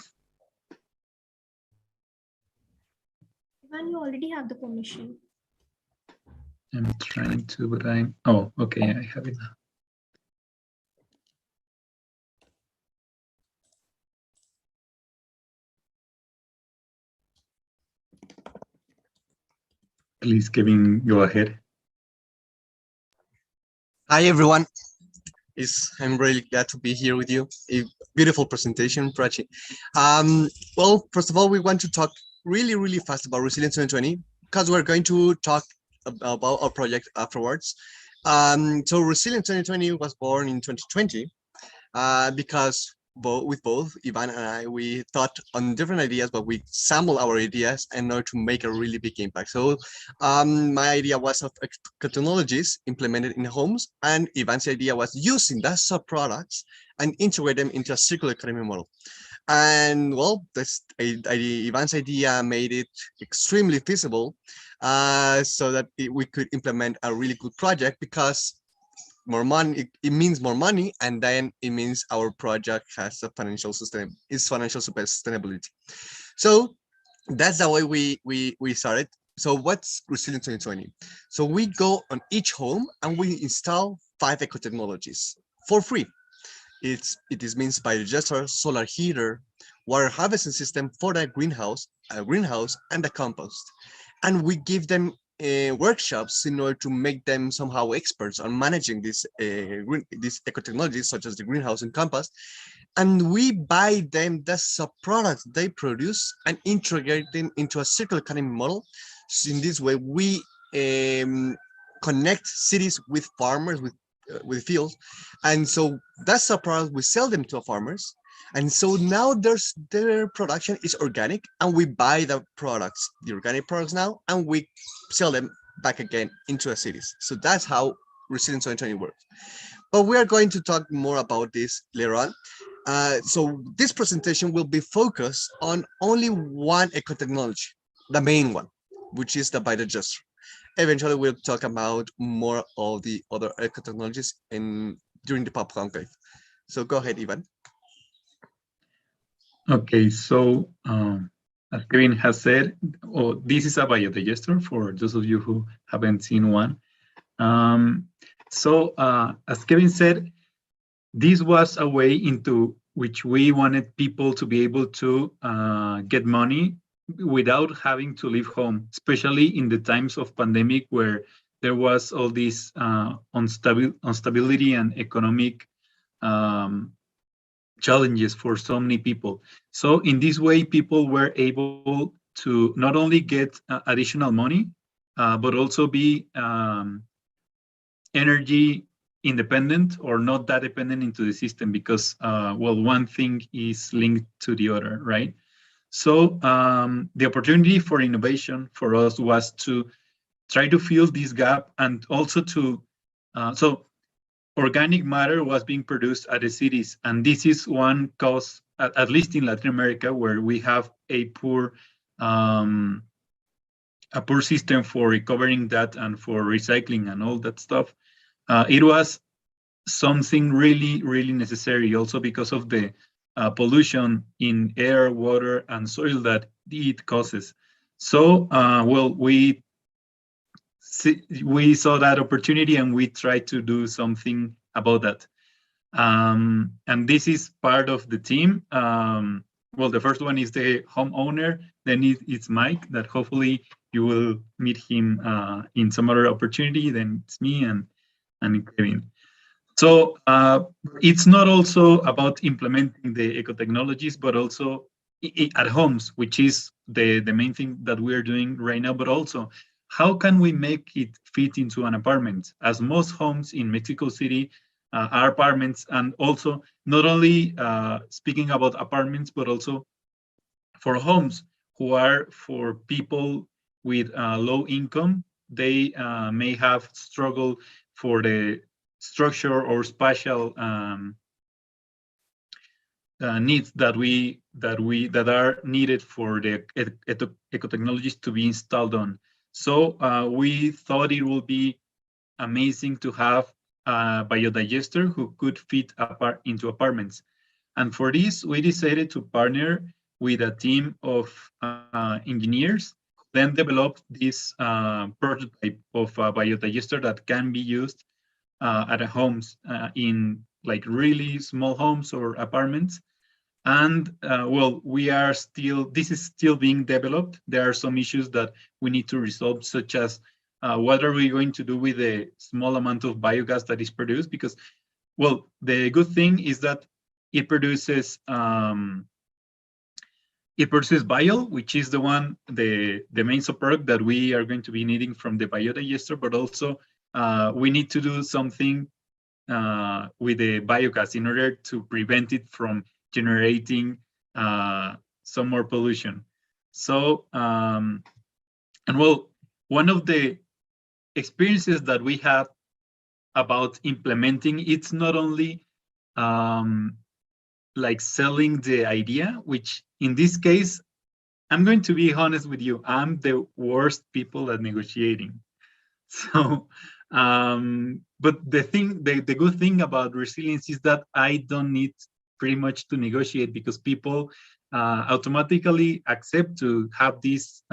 Ivan, you already have the permission. I'm trying to, but I'm, oh, okay, I have it now. Please, Kevin, go ahead. Hi, everyone. I'm really glad to be here with you. A beautiful presentation, Prachi. Well, first of all, we want to talk really, really fast about Resilience 2020 because we're going to talk about our project afterwards. So Resilience 2020 was born in 2020 because with both Ivan and I, we thought on different ideas, but we sampled our ideas in order to make a really big impact. So my idea was of technologies implemented in homes, and Ivan's idea was using that sub-products and integrate them into a circular economy model. And well, Ivan's idea made it extremely feasible so that we could implement a really good project because more money, it means more money, and then it means our project has a financial sustainability. So that's the way we started. So what's Resilience 2020? So we go on each home and we install 5 eco technologies for free. It is means biodigester, solar heater, water harvesting system for the greenhouse, and the compost. And we give them workshops in order to make them somehow experts on managing these eco technologies, such as the greenhouse and compost. And we buy them the sub-products they produce and integrate them into a circular economy model. So in this way, we connect cities with farmers, with fields, and so that's a product we sell them to farmers, and so now their production is organic, and we buy the organic products now, and we sell them back again into the cities. So that's how Resilience 2020 works. But we are going to talk more about this later on. So this presentation will be focused on only one eco technology, the main one, which is the biodigester. Eventually, we'll talk about more of the other eco technologies during the POP conclave. So go ahead, Ivan. Okay, so as Kevin has said, this is a biodigester for those of you who haven't seen one. As Kevin said, this was a way into which we wanted people to be able to get money without having to leave home, especially in the times of pandemic where there was all this instability and economic challenges for so many people. So in this way, people were able to not only get additional money, but also be energy independent or not that dependent into the system because, well, one thing is linked to the other, right? So the opportunity for innovation for us was to try to fill this gap and also to, so organic matter was being produced at the cities. And this is one cause, at least in Latin America, where we have a poor system for recovering that and for recycling and all that stuff. It was something really, really necessary also because of the pollution in air, water, and soil that it causes. So, well, we saw that opportunity and we tried to do something about that. And this is part of the team. Well, the first one is the homeowner, then it's Mike, that hopefully you will meet him in some other opportunity, then it's me and Kevin. So it's not also about implementing the eco technologies, but also at homes, which is the main thing that we're doing right now, but also how can we make it fit into an apartment? As most homes in Mexico City are apartments, and also not only speaking about apartments, but also for homes who are for people with low income. They may have struggled for the structure or spatial needs that are needed for the eco technologies to be installed on. So we thought it would be amazing to have a biodigester who could fit into apartments. And for this, we decided to partner with a team of engineers, then develop this prototype of a biodigester that can be used at homes in like really small homes or apartments. And well, this is still being developed. There are some issues that we need to resolve, such as what are we going to do with the small amount of biogas that is produced? Because, well, the good thing is that it produces bile, which is the main support that we are going to be needing from the biodigester, but also we need to do something with the biogas in order to prevent it from generating some more pollution. So, and well, one of the experiences that we have about implementing, it's not only like selling the idea, which in this case, I'm going to be honest with you, I'm the worst people at negotiating. So, but the good thing about resilience is that I don't need pretty much to negotiate, because people automatically accept to have these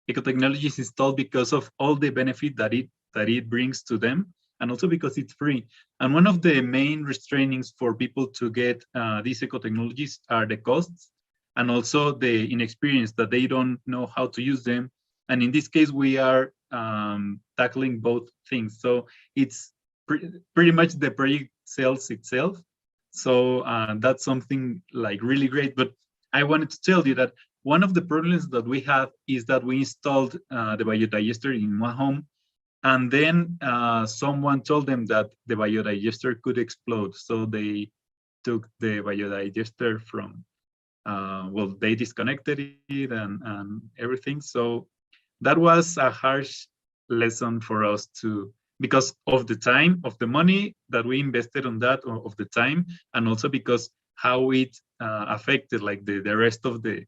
eco-technologies installed because of all the benefit that it brings to them, and also because it's free. And one of the main restrainings for people to get these eco-technologies are the costs, and also the inexperience, that they don't know how to use them. And in this case, we are tackling both things. So it's pretty much the project sells itself. So that's something like really great. But I wanted to tell you that one of the problems that we have is that we installed the biodigester in one home, and then someone told them that the biodigester could explode. So they took the biodigester from, well, they disconnected it and everything. So that was a harsh lesson for us too, because of the time, of the money that we invested on that, or of the time, and also because how it affected like the rest of the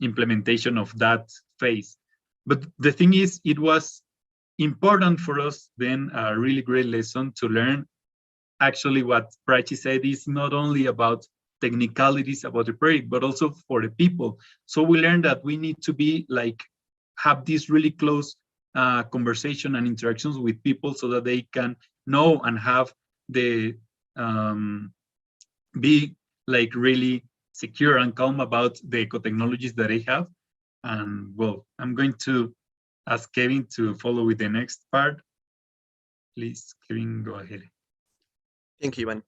implementation of that phase. But the thing is, it was important for us then, a really great lesson to learn. Actually, what Prachi said is not only about technicalities about the project, but also for the people. So we learned that we need to be like, have this really close conversation and interactions with people, so that they can know and have the be like really secure and calm about the eco-technologies that they have. And well, I'm going to ask Kevin to follow with the next part. Please, Kevin, go ahead. Thank you, Ivan.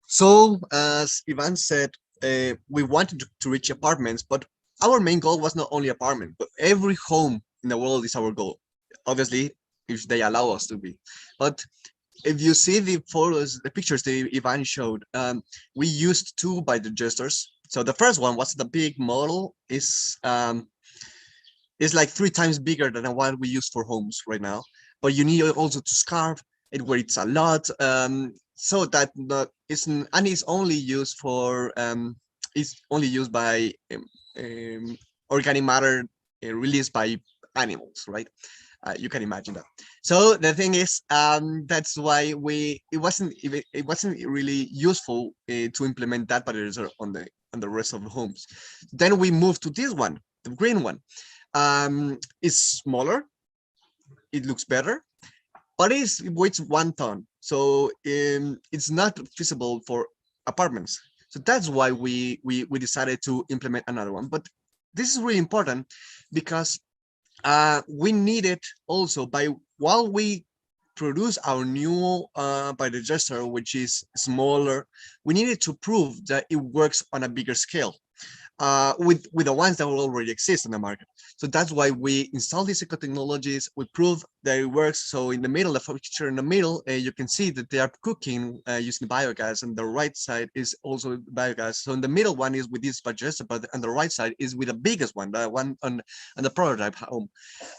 So, as Ivan said, we wanted to reach apartments, but our main goal was not only apartment, but every home in the world is our goal. Obviously, if they allow us to be. But if you see the photos, the pictures that Ivan showed, we used two biodigesters. So the first one was the big model, is like 3 times bigger than the one we use for homes right now. But you need also to scarf it where it's a lot, so that it's only used for it's only used by organic matter released by animals, right? You can imagine that. So the thing is, that's why it wasn't really useful to implement that biodigester on the rest of the homes. Then we moved to this one, the green one. It's smaller, it looks better, but it weighs 1 ton, so it's not feasible for apartments. So that's why we decided to implement another one. But this is really important, because we needed also, while we produce our new biodigester, which is smaller, we needed to prove that it works on a bigger scale. With the ones that already exist in the market. So that's why we install these eco technologies. We prove that it works. So in the middle, the picture in the middle, you can see that they are cooking using biogas, and the right side is also biogas. So in the middle one is with this digester, but on the right side is with the biggest one, the one on the prototype home.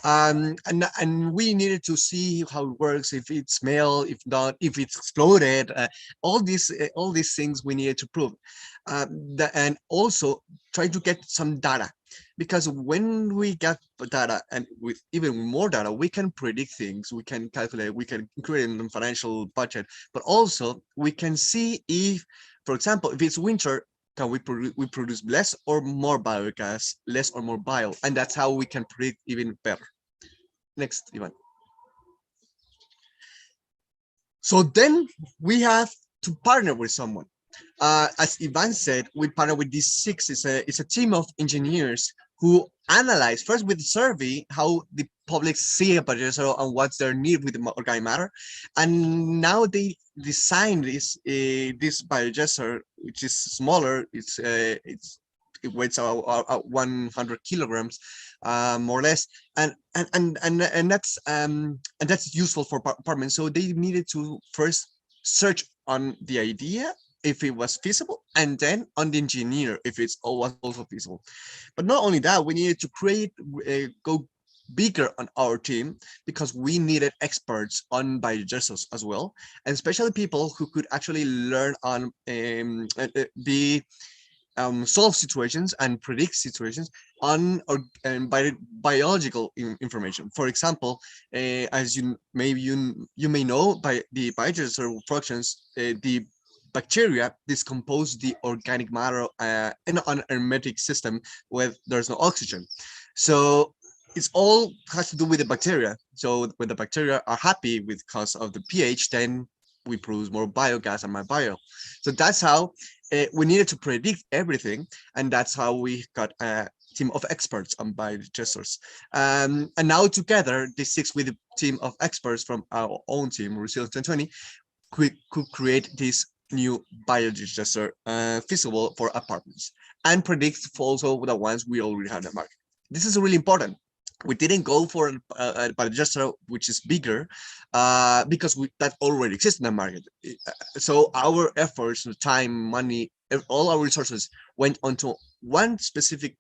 And we needed to see how it works, if it smells, if not, if it's exploded, all these things we needed to prove. And also try to get some data. because when we get data, and with even more data, we can predict things, we can calculate, we can create a financial budget, but also we can see if, for example, if it's winter, can we produce less or more biogas, less or more bio, and that's how we can predict even better. Next, Ivan. So then we have to partner with someone. As Ivan said, we partner with these six. It's a team of engineers who analyze first with the survey how the public see a biodigestor and what's their need with the organic matter, and now they design this biodigestor, which is smaller. It weighs 100 kilograms, more or less, and that's useful for apartments. So they needed to first search on the idea if it was feasible, and then on the engineer if it's was also feasible. But not only that, we needed to go bigger on our team because we needed experts on biodigesters as well, and especially people who could actually learn on the solve situations and predict situations on biological information. For example, as you may know, by the biodigestor functions, the bacteria decompose the organic matter in an hermetic system where there's no oxygen. So it's all has to do with the bacteria. So when the bacteria are happy because of the pH, then we produce more biogas and more bio. So that's how we needed to predict everything, and that's how we got a team of experts on biodigesters. And now together, the six with a team of experts from our own team, Resilience 2020, could create this new biodigester feasible for apartments and predict also the ones we already have in the market. This is really important. We didn't go for a biodigestor which is bigger because that already exists in the market. So our efforts, time, money, all our resources went onto one specific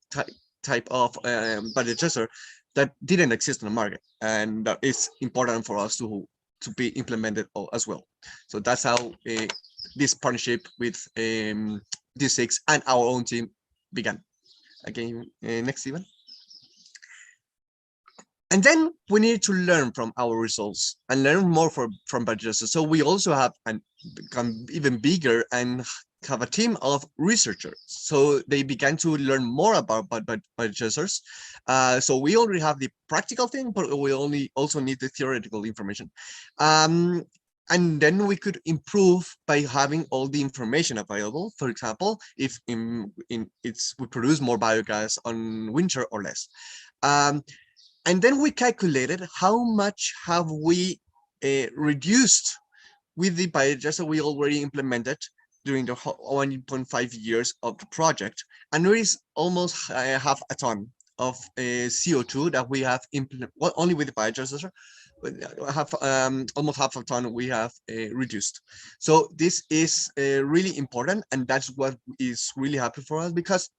type of biodigestor that didn't exist in the market, and it's important for us to be implemented as well. So that's how this partnership with D6 and our own team began. Again, next, Stephen. And then we need to learn from our results and learn more from biodigesers. So we also have become even bigger and have a team of researchers. So they began to learn more about biodigesers. So we already have the practical thing, but we also need the theoretical information. And then we could improve by having all the information available. For example, if we produce more biogas on winter or less. And then we calculated how much have we reduced with the biodigester we already implemented during the 1.5 years of the project. And there is almost half a ton of CO2 that we have implemented, well, only with the biodigester, have almost half a ton we have reduced. So this is really important, and that's what is really happy for us, because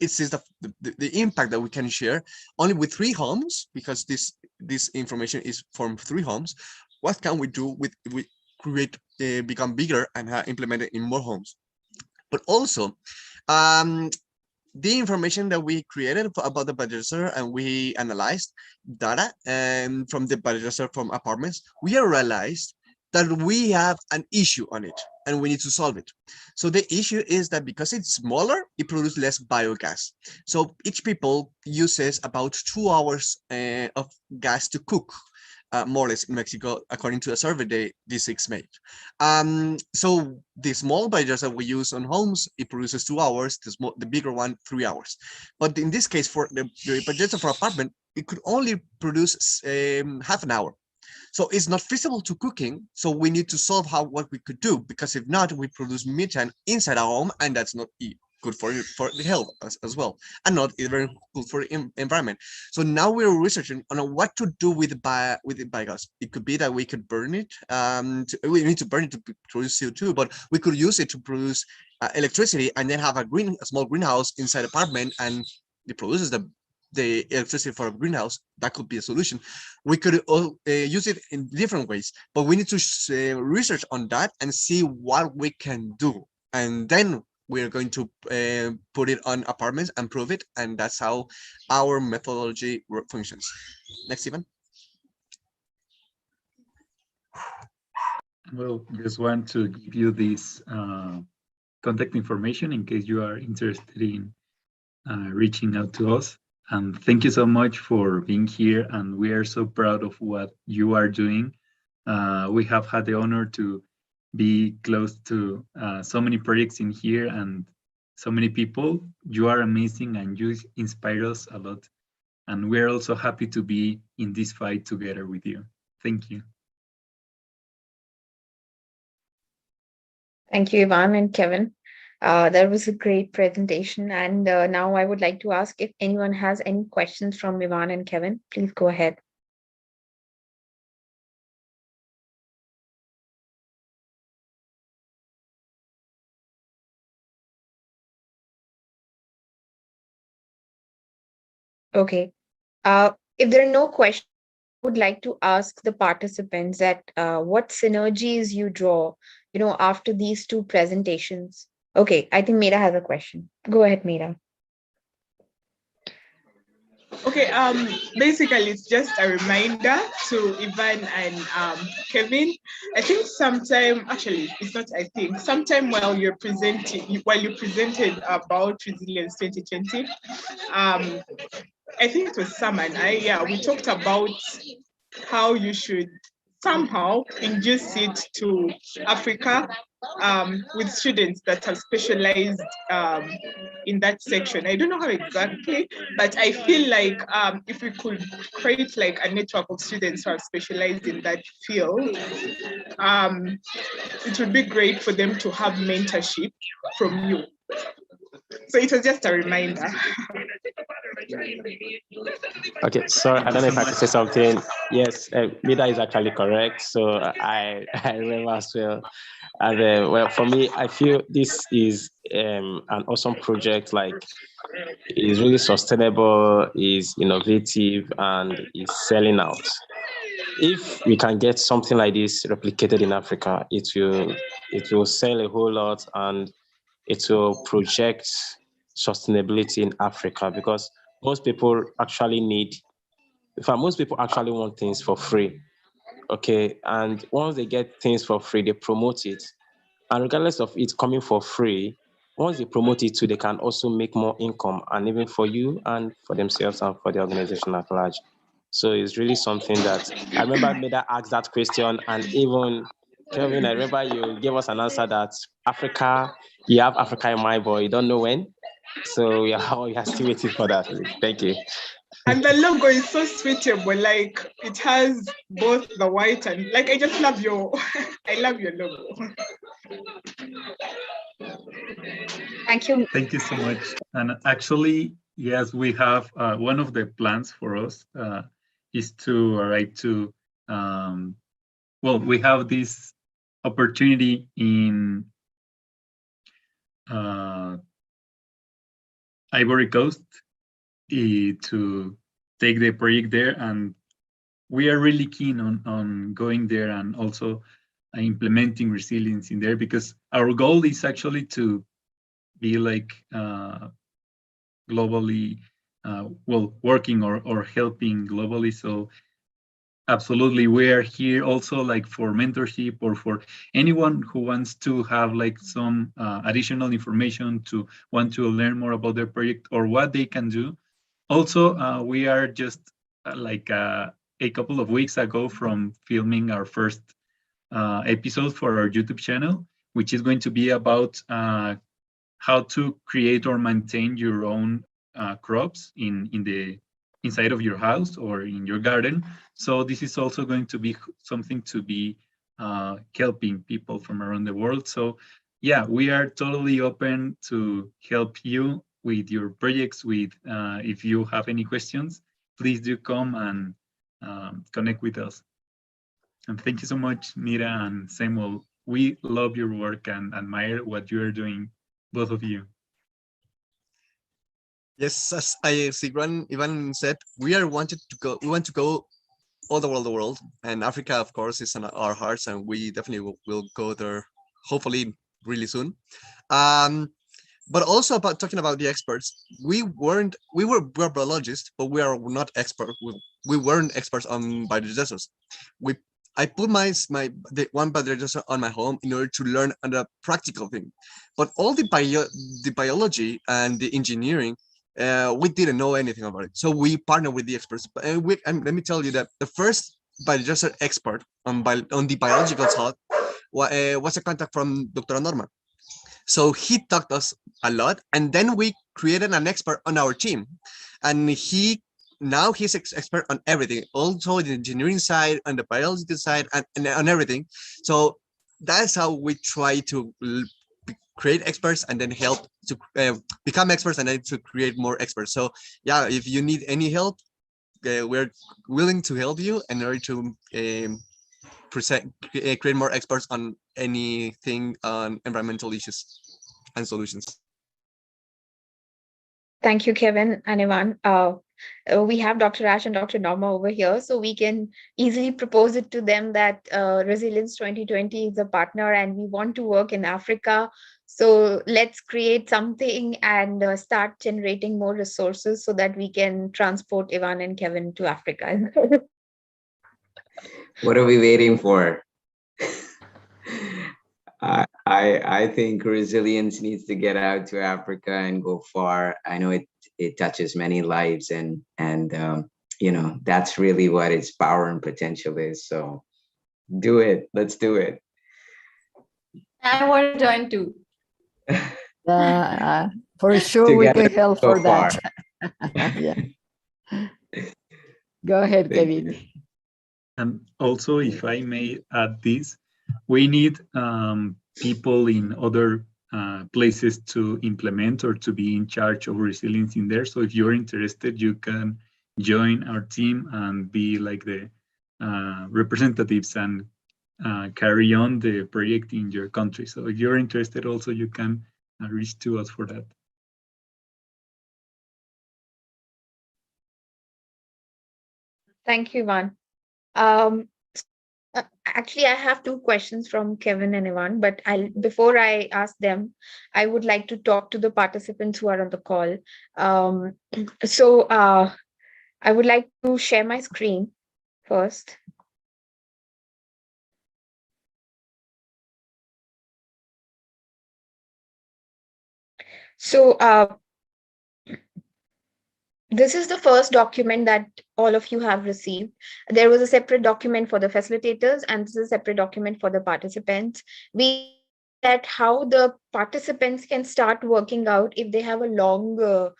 it's the impact that we can share only with 3 homes, because this information is from 3 homes. What can we do with create become bigger and implement it in more homes? But also the information that we created about the biodigestor, and we analyzed data and from the biodigestor from apartments, we realized that we have an issue on it and we need to solve it. So the issue is that because it's smaller, it produces less biogas. So each people uses about 2 hours of gas to cook, more or less, in Mexico, according to a survey D6 made. So the small biodigestor we use on homes, it produces 2 hours, the bigger one 3 hours. But in this case, for the biodigestor for apartment, it could only produce half an hour. So it's not feasible to cooking. So we need to solve what we could do, because if not, we produce methane inside our home, and that's not good for the health as well, and not very good for the environment. So now we're researching on what to do with the biogas. It could be that we could burn it. We need to burn it to produce CO2, but we could use it to produce electricity, and then have a small greenhouse inside apartment, and it produces the electricity for a greenhouse. That could be a solution. We could use it in different ways, but we need to research on that and see what we can do. And then we're going to put it on apartments and prove it. And that's how our methodology functions. Next, Ivan. Well, just want to give you this contact information in case you are interested in reaching out to us. And thank you so much for being here. And we are so proud of what you are doing. We have had the honor to be close to so many projects in here and so many people. You are amazing and you inspire us a lot. And we're also happy to be in this fight together with you. Thank you. Thank you, Ivan and Kevin. That was a great presentation. And now I would like to ask if anyone has any questions from Ivan and Kevin. Please go ahead. Okay. If there are no questions, I would like to ask the participants that what synergies you draw, after these two presentations. Okay, I think Meera has a question. Go ahead, Meera. Okay, basically it's just a reminder to Ivan and Kevin. I think sometime while you presented about resilience 2020, I think it was Sam and we talked about how you should somehow induce it to Africa with students that have specialized in that section. I don't know how exactly, but I feel like if we could create like a network of students who are specialized in that field, it would be great for them to have mentorship from you. So it was just a reminder. Okay, sorry, I don't know if I could say something. Yes, Mida is actually correct. So I remember as well. And well, for me, I feel this is an awesome project. Like, it's really sustainable, is innovative, and is selling out. If we can get something like this replicated in Africa, it will sell a whole lot, and it will project sustainability in Africa, because most people actually most people actually want things for free. Okay. And once they get things for free, they promote it. And regardless of it coming for free, once they promote it too, they can also make more income, and even for you and for themselves and for the organization at large. So it's really something that I remember Meda asked that question, and even Kelvin, I remember you gave us an answer that you have Africa in mind, but you don't know when. So we are still waiting for that. Thank you. And the logo is so suitable. Like, it has both the white and I just love I love your logo. Thank you. Thank you so much. And actually, yes, we have one of the plans for us is to arrive to, we have this opportunity in Ivory Coast to take the project there, and we are really keen on going there and also implementing resilience in there, because our goal is actually to be like globally working or helping globally. So absolutely, we are here also like for mentorship or for anyone who wants to have like some additional information, to want to learn more about their project or what they can do. Also, we are just a couple of weeks ago from filming our first episode for our YouTube channel, which is going to be about how to create or maintain your own crops in the inside of your house or in your garden. So this is also going to be something to be helping people from around the world. So yeah, we are totally open to help you with your projects. If you have any questions, please do come and connect with us. And thank you so much, Mira and Samuel. We love your work and admire what you are doing, both of you. Yes, as Ivan said, we want to go all over the world, and Africa, of course, is in our hearts, and we definitely will go there, hopefully really soon. But also about talking about the experts, we're biologists, but we are not experts. We weren't experts on biodigesters. We I put the one biodigester on my home in order to learn on the practical thing, but all the biology and the engineering, we didn't know anything about it. So we partnered with the experts. And let me tell you that the first biodigester expert on the biological side was a contact from Dr. Norma. So he taught us a lot, and then we created an expert on our team, and now he's expert on everything, also the engineering side, on the biology side, and on everything. So that's how we try to create experts and then help to become experts and then to create more experts. So yeah, if you need any help, we're willing to help you in order to create more experts on anything on environmental issues and solutions. Thank you, Kevin and Ivan. We have Dr. Ash and Dr. Norma over here, so we can easily propose it to them that Resilience 2020 is a partner and we want to work in Africa. So let's create something and start generating more resources so that we can transport Ivan and Kevin to Africa. What are we waiting for? I think resilience needs to get out to Africa and go far. I know it touches many lives, and that's really what its power and potential is. So do it. Let's do it. I want to join too. For sure, we can help for that. Yeah. Go ahead, Kevin. And also, if I may add this, we need people in other places to implement or to be in charge of resilience in there. So if you're interested, you can join our team and be like the representatives and carry on the project in your country. So if you're interested, also you can reach to us for that. Thank you, Ivan. Actually, I have two questions from Kevin and Ivan, but before I ask them, I would like to talk to the participants who are on the call. So I would like to share my screen first. So this is the first document that all of you have received. There was a separate document for the facilitators, and this is a separate document for the participants. We that how the participants can start working out if they have a long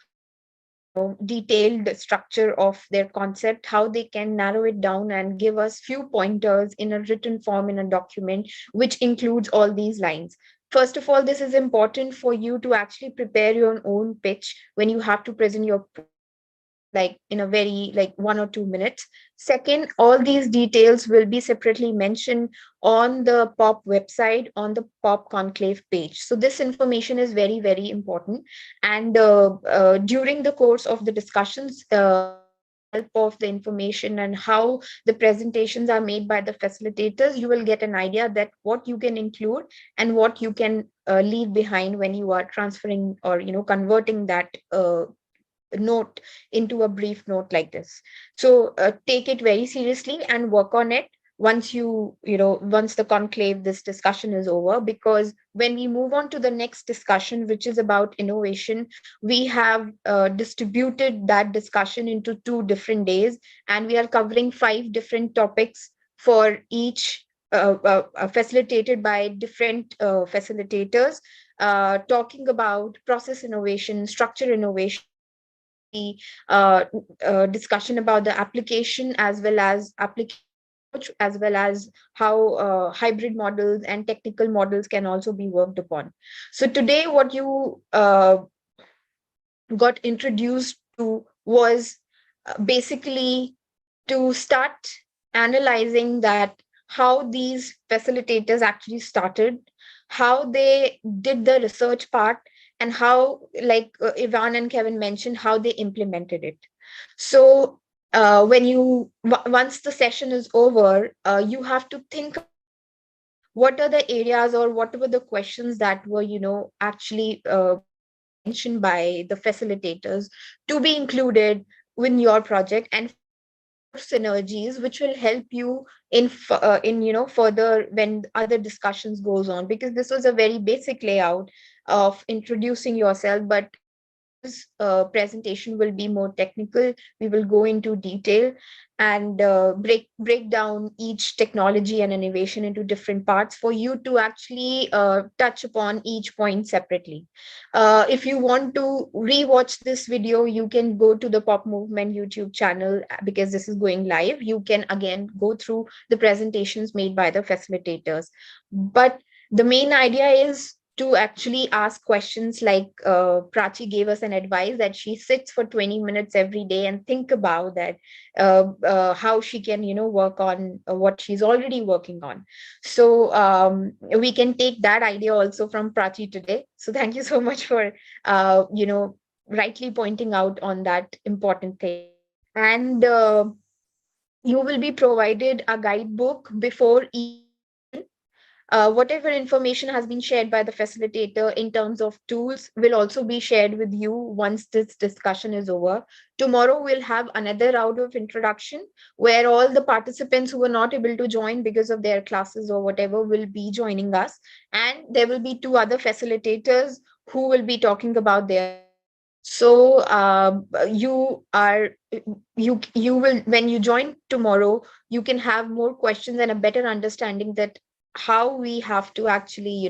detailed structure of their concept, how they can narrow it down and give us few pointers in a written form in a document, which includes all these lines. First of all, this is important for you to actually prepare your own pitch when you have to present your like in a very 1 or 2 minutes. Second, all these details will be separately mentioned on the POP website, on the POP conclave page. So this information is very, very important. And during the course of the discussions, help of the information and how the presentations are made by the facilitators, you will get an idea that what you can include and what you can leave behind when you are transferring or converting that note into a brief note like this. So take it very seriously and work on it once once the conclave, this discussion is over, because when we move on to the next discussion, which is about innovation, we have distributed that discussion into 2 different days, and we are covering 5 different topics for each facilitated by different facilitators, talking about process innovation, structure innovation, discussion about the application as well as how hybrid models and technical models can also be worked upon. So today what you got introduced to was basically to start analyzing that how these facilitators actually started, how they did the research part, and how, like Ivan and Kevin mentioned, how they implemented it. So once the session is over, you have to think what are the areas or what were the questions that were actually mentioned by the facilitators to be included in your project and find more synergies which will help you in further when other discussions goes on, because this was a very basic layout of introducing yourself, but tomorrow's presentation will be more technical. We will go into detail and break down each technology and innovation into different parts for you to actually touch upon each point separately. If you want to rewatch this video, you can go to the Pop Movement YouTube channel because this is going live. You can again go through the presentations made by the facilitators. But the main idea is to actually ask questions like Prachi gave us an advice that she sits for 20 minutes every day and think about that, how she can, work on what she's already working on. So we can take that idea also from Prachi today. So thank you so much for, rightly pointing out on that important thing. And you will be provided a guidebook before each session. Whatever information has been shared by the facilitator in terms of tools will also be shared with you once this discussion is over. Tomorrow we'll have another round of introduction where all the participants who were not able to join because of their classes or whatever will be joining us. And there will be two other facilitators who will be talking about their part. So you will, when you join tomorrow, you can have more questions and a better understanding that how we have to actually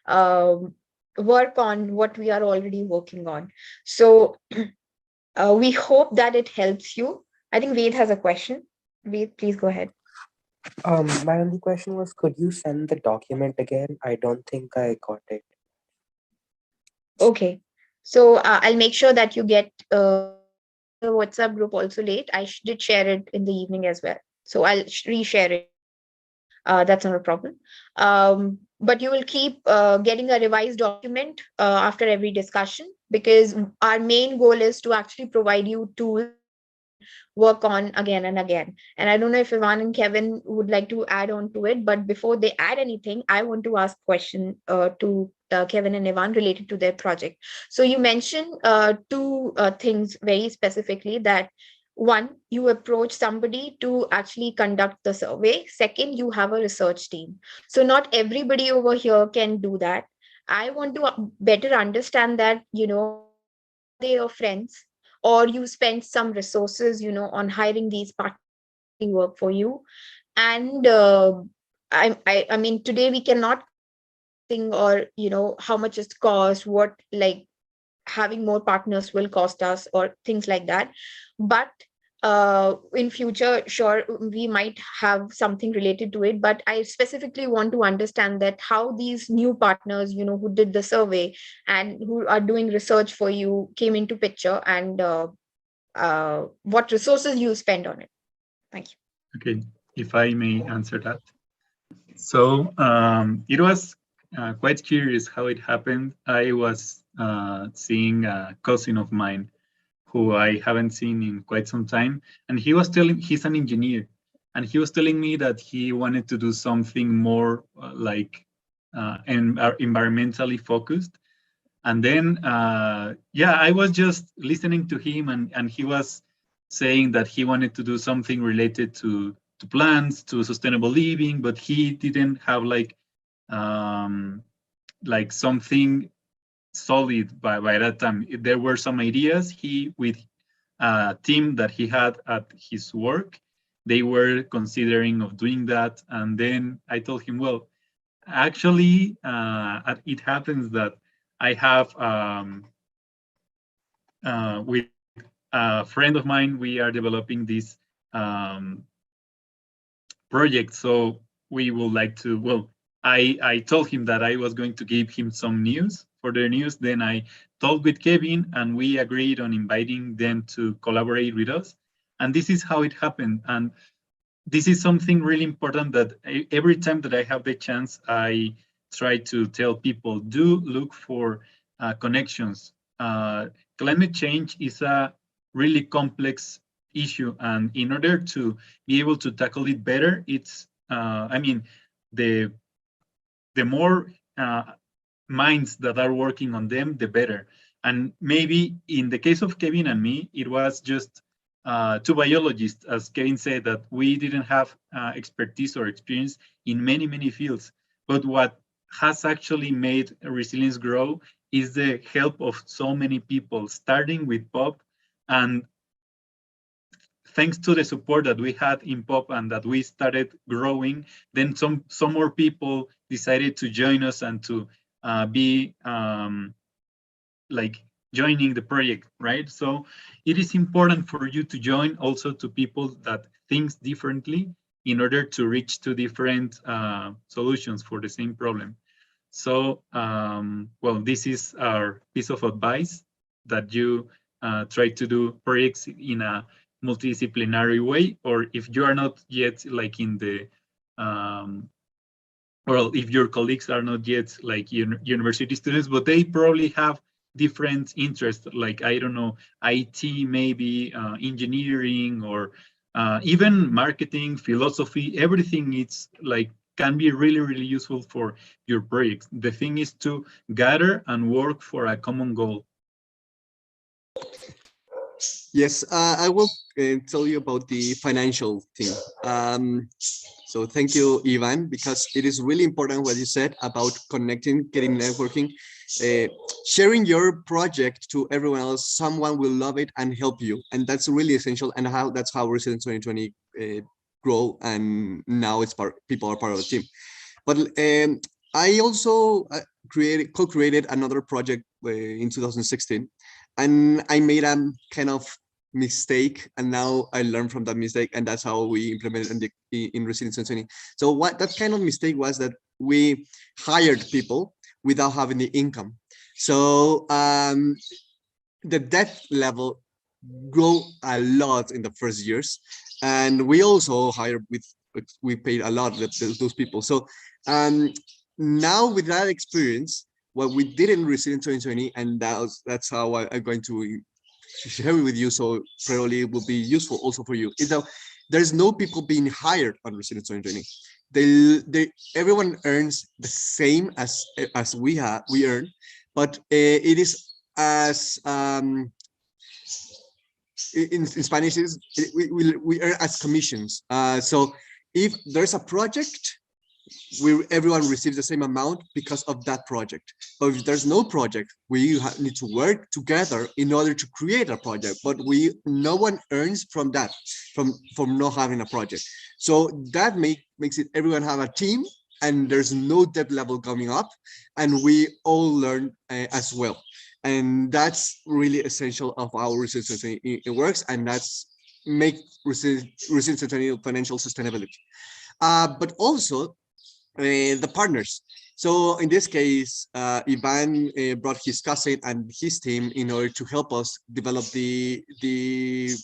work on what we are already working on. So we hope that it helps you. I think Ved has a question. Ved, please go ahead. My only question was, could you send the document again? I don't think I got it. Okay, so I'll make sure that you get I shared the WhatsApp group also late. I did share it in the evening as well, so I'll reshare it. That's not a problem. But you will keep getting a revised document after every discussion, because our main goal is to actually provide you tools that you can work on again and again. And I don't know if Ivan and Kevin would like to add on to it, but before they add anything, I want to ask a question to Kevin and Ivan related to their project. So you mentioned two things very specifically, that one, you approach somebody to actually conduct the survey. Second, you have a research team. So not everybody over here can do that. I want to better understand that, are they your friends, or you spend some resources, on hiring these partners to actually work for you. And I mean, today we cannot cover everything, or, how much it costs, what, like, having more partners will cost us or things like that. But in future, sure, we might have something related to it, but I specifically want to understand that how these new partners, who did the survey and who are doing research for you, came into picture, and what resources you spend on it. Thank you. Okay, if I may answer that. So it was quite curious how it happened. I was seeing a cousin of mine who I haven't seen in quite some time, and he's an engineer, and he was telling me that he wanted to do something more environmentally focused. And then, I was just listening to him, and he was saying that he wanted to do something related to plants, to sustainable living, but he didn't have something solid by that time. There were some ideas. He, with a team that he had at his work, they were considering of doing that. And then I told him, well, actually, it happens that I have with a friend of mine, we are developing this project. So we would like to, well, I told him that I was going to give him some news for their news. Then I talked with Kevin, and we agreed on inviting them to collaborate with us. And this is how it happened. And this is something really important that every time that I have the chance, I try to tell people, do look for connections. Climate change is a really complex issue, and in order to be able to tackle it better, it's, the more minds that are working on them, the better. And maybe in the case of Kevin and me, it was just two biologists, as Kevin said, that we didn't have expertise or experience in many, many fields. But what has actually made resilience grow is the help of so many people, starting with Pop. And thanks to the support that we had in Pop and that we started growing, then some more people decided to join us and to be like joining the project, right? So it is important for you to join also to people that think differently in order to reach to different solutions for the same problem. So, well, this is our piece of advice, that you try to do projects in a multidisciplinary way, or if you are not yet like in the well, if your colleagues are not yet like university students, but they probably have different interests, like, I don't know, IT, maybe engineering, or even marketing, philosophy, everything is like can be really, really useful for your projects. The thing is to gather and work for a common goal. Yes, I will tell you about the financial thing. So thank you, Ivan, because it is really important what you said about connecting, getting networking, sharing your project to everyone else. Someone will love it and help you, and that's really essential. And that's how Resilience 2020 grow, and now it's people are part of the team. But I also co-created another project in 2016, and I made a kind of mistake, and now I learned from that mistake, and that's how we implemented in Resilience 2020. So what that kind of mistake was that we hired people without having the income. So the debt level grew a lot in the first years, and we also hired we paid a lot of those people. So now with that experience, what we did in Resilience 2020, and that's how I'm going to share it with you, so probably it will be useful also for you, is that there's no people being hired on Resilience 2020. Everyone earns the same as we earn, but it is as in Spanish is we earn as commissions. So if there's a project, everyone receives the same amount because of that project. But if there's no project, we need to work together in order to create a project. But no one earns from that, from not having a project. So that makes it everyone have a team, and there's no debt level coming up, and we all learn as well. And that's really essential of our resilience. It works, and that's make resilience financial sustainability. But also the partners. So in this case, Ivan brought his cousin and his team in order to help us develop the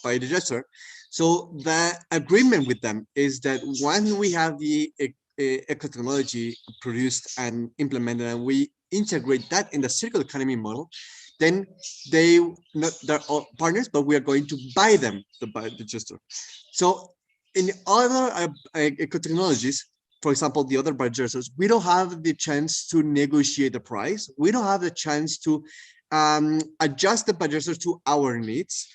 biodigester. So the agreement with them is that when we have the eco technology produced and implemented, and we integrate that in the circular economy model, then they're all partners, but we are going to buy them the biodigester. So in other eco technologies, for example, the other biodigesters, we don't have the chance to negotiate the price. We don't have the chance to adjust the biodigesters to our needs.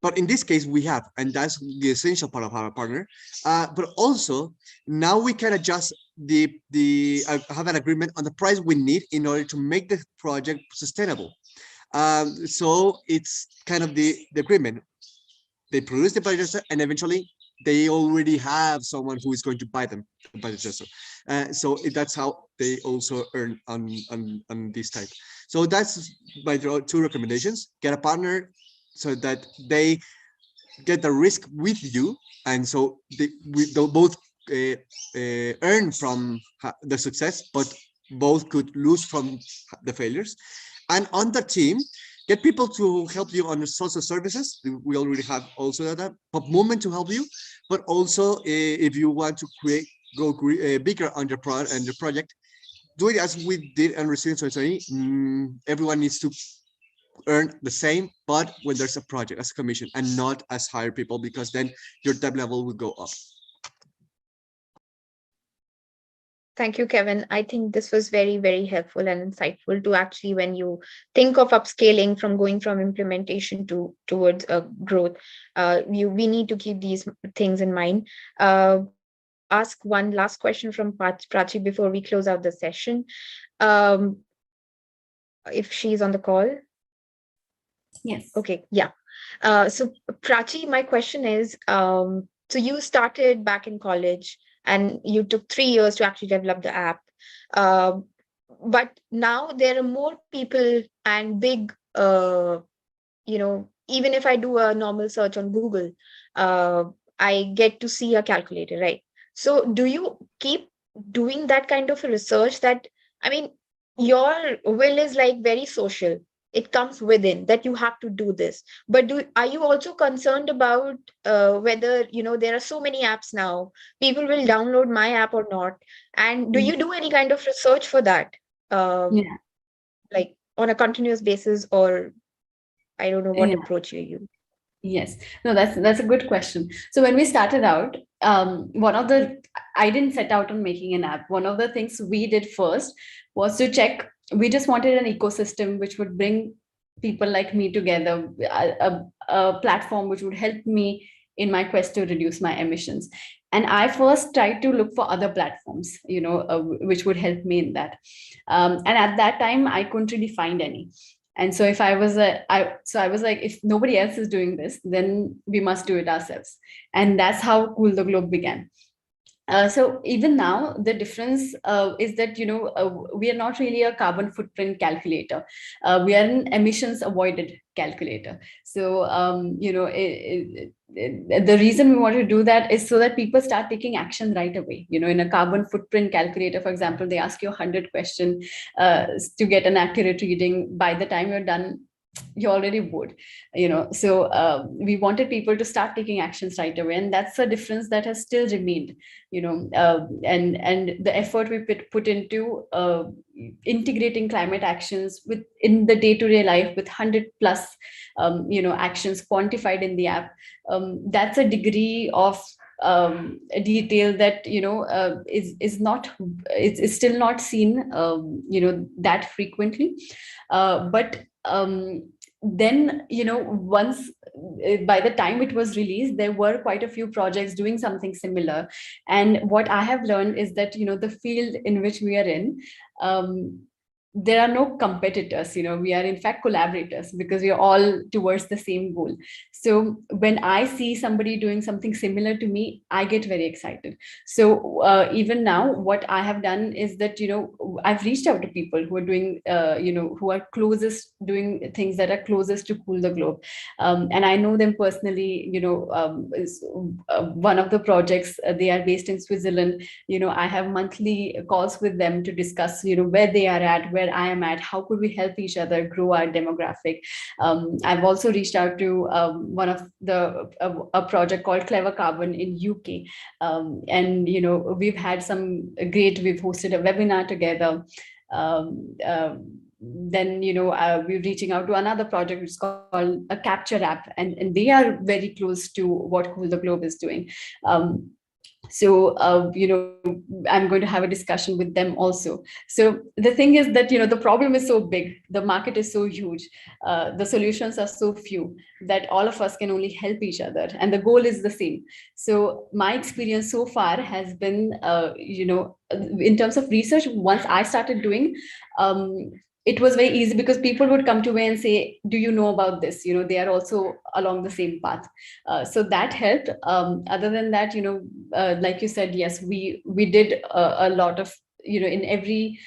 But in this case, we have, and that's the essential part of our partner. But also, now we can adjust have an agreement on the price we need in order to make the project sustainable. So it's kind of the agreement. They produce the biodigester, and eventually they already have someone who is going to buy them the biodigester. So that's how they also earn on this type. So that's my two recommendations: get a partner so that they get the risk with you, and so they'll both earn from the success, but both could lose from the failures. And on the team, get people to help you on social services. We already have also that pop movement to help you, but also if you want to go bigger on your project, do it as we did on Resilience 2020. Everyone needs to earn the same, but when there's a project as a commission, and not as hire people, because then your debt level will go up. Thank you, Kevin. I think this was very, very helpful and insightful to actually, when you think of upscaling from going from implementation to towards growth, we need to keep these things in mind. I would like to ask one last question from Prachi before we close out the session. Um, if she's on the call. Yes. Okay, yeah. So Prachi, my question is, so you started back in college and you took 3 years to actually develop the app. Um, but now there are more people and big, even if I do a normal search on Google, uh, I get to see a calculator, right? So do you keep doing that kind of a research that, I mean, your will is like very social. It comes within that you have to do this. But are you also concerned about whether, there are so many apps now, people will download my app or not? And do you do any kind of research for that? Yeah. Like on a continuous basis, or I don't know what Yeah. approach you use. Yes, no, that's a good question. So when we started out, I didn't set out on making an app. One of the things we did first was to check. We just wanted an ecosystem which would bring people like me together, a platform which would help me in my quest to reduce my emissions. And I first tried to look for other platforms, which would help me in that. And at that time, I couldn't really find any. And so if I was I was like, if nobody else is doing this, then we must do it ourselves. And that's how Cool the Globe began. So even now, the difference is that we are not really a carbon footprint calculator. We are an emissions avoided calculator. So the reason we want to do that is so that people start taking action right away. In a carbon footprint calculator, for example, they ask you 100 questions to get an accurate reading. By the time you're done, you already would, so we wanted people to start taking actions right away, and that's a difference that has still remained, and the effort we put into integrating climate actions in the day-to-day life with 100 plus actions quantified in the app. That's a degree of detail that is not, it's still not seen that frequently, but then once by the time it was released, there were quite a few projects doing something similar. And what I have learned is that the field in which we are in, there are no competitors. We are in fact collaborators, because we are all towards the same goal. So when I see somebody doing something similar to me, I get very excited. So even now, what I have done is that I've reached out to people who are doing who are closest, doing things that are closest to Cool the Globe, and I know them personally. One of the projects, they are based in Switzerland. I have monthly calls with them to discuss where they are at, where I am at, how could we help each other grow our demographic. I've also reached out to one of the a project called Clever Carbon in UK, and we've had some great, we've hosted a webinar together. Then we're reaching out to another project which is called a Capture app, and they are very close to what Cool the Globe is doing. So I'm going to have a discussion with them also. So the thing is that the problem is so big, the market is so huge, the solutions are so few, that all of us can only help each other, and the goal is the same. So my experience so far has been in terms of research, once I started doing, it was very easy, because people would come to me and say, do you know about this? They are also along the same path. So that helped. Other than that, like you said, yes, we did a lot of, in every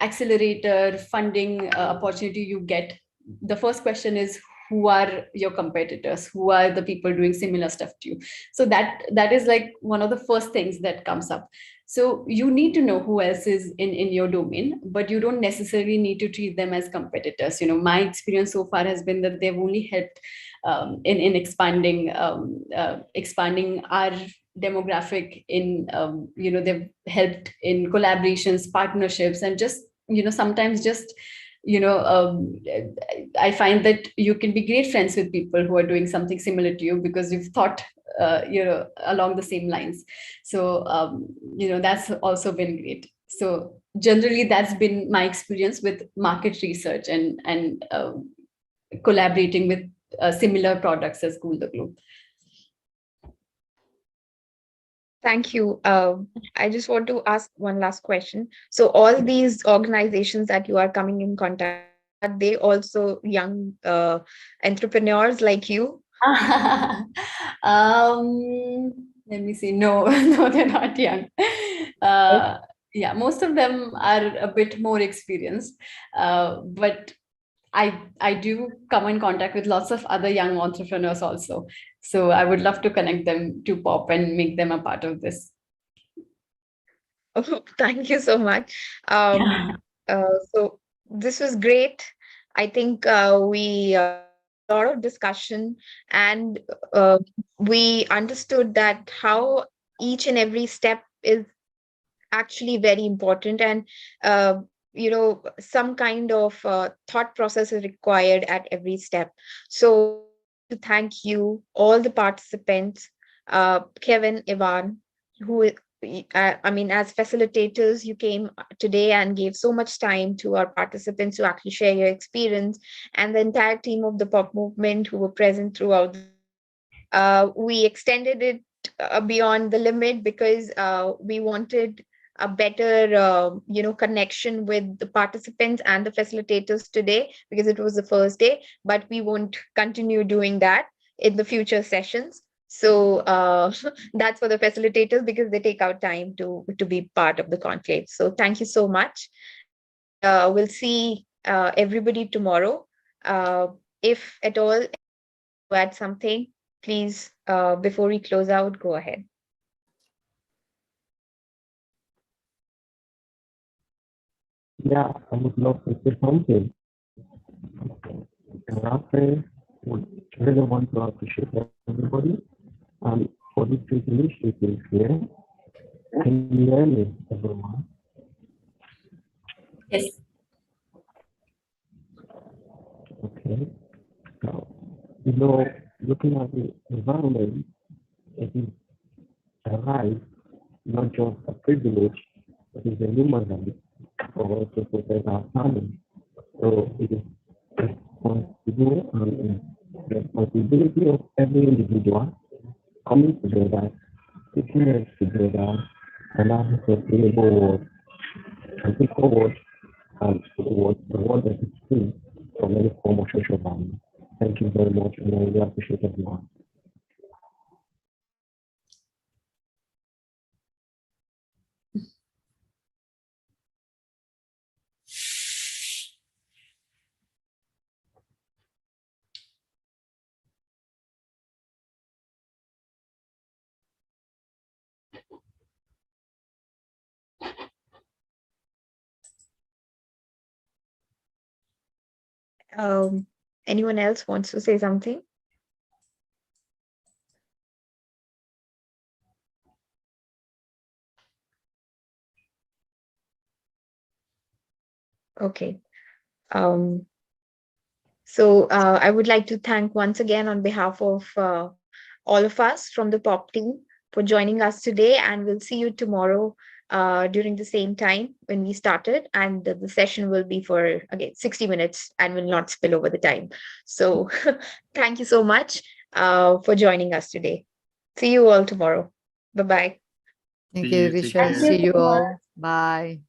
accelerator funding opportunity you get, the first question is, who are your competitors? Who are the people doing similar stuff to you? So that is like one of the first things that comes up. So you need to know who else is in your domain, but you don't necessarily need to treat them as competitors. My experience so far has been that they've only helped in expanding our demographic. They've helped in collaborations, partnerships, and just sometimes just I find that you can be great friends with people who are doing something similar to you, because you've thought along the same lines. So that's also been great. So generally, that's been my experience with market research and collaborating with similar products as Cool the Globe. Thank you. I just want to ask one last question. So all these organizations that you are coming in contact, are they also young entrepreneurs like you? Let me see. No, no, they're not young. Yeah, most of them are a bit more experienced, but I do come in contact with lots of other young entrepreneurs also. So I would love to connect them to POP and make them a part of this. Oh, thank you so much. So this was great. I think we a lot of discussion, and we understood that how each and every step is actually very important, and uh, some kind of thought process is required at every step. So I would like to thank you, all the participants, Kevin, Ivan, who I mean, as facilitators, you came today and gave so much time to our participants to actually share your experience, and the entire team of the pop movement who were present throughout the day. We extended it beyond the limit because we wanted a better connection with the participants and the facilitators today, because it was the first day, but we won't continue doing that in the future sessions. So that's for the facilitators, because they take out time to be part of the conclave. So thank you so much, and we'll see everybody tomorrow. If at all anyone wants to add something, please, before we close out, go ahead. Yeah, I would love to say something. And I would really want to appreciate everybody for this great initiative here. Can you hear me, everyone? Yes. Okay. So, looking at the environment, it is a right, not just a privilege, it is a human right for us to protect our family. So it is responsible and responsibility of every individual coming together, taking us together, and have a sustainable world and take forward towards the world that is free from any form of social violence. Thank you very much, and I really appreciate everyone. Anyone else wants to say something? Okay. So I would like to thank once again on behalf of all of us from the POP team for joining us today, and we'll see you tomorrow during the same time when we started, and the session will be for, again, 60 minutes and will not spill over the time. So thank you so much for joining us today. See you all tomorrow. Bye-bye. Thank See you, you. Take Risha. care. See you all. Bye.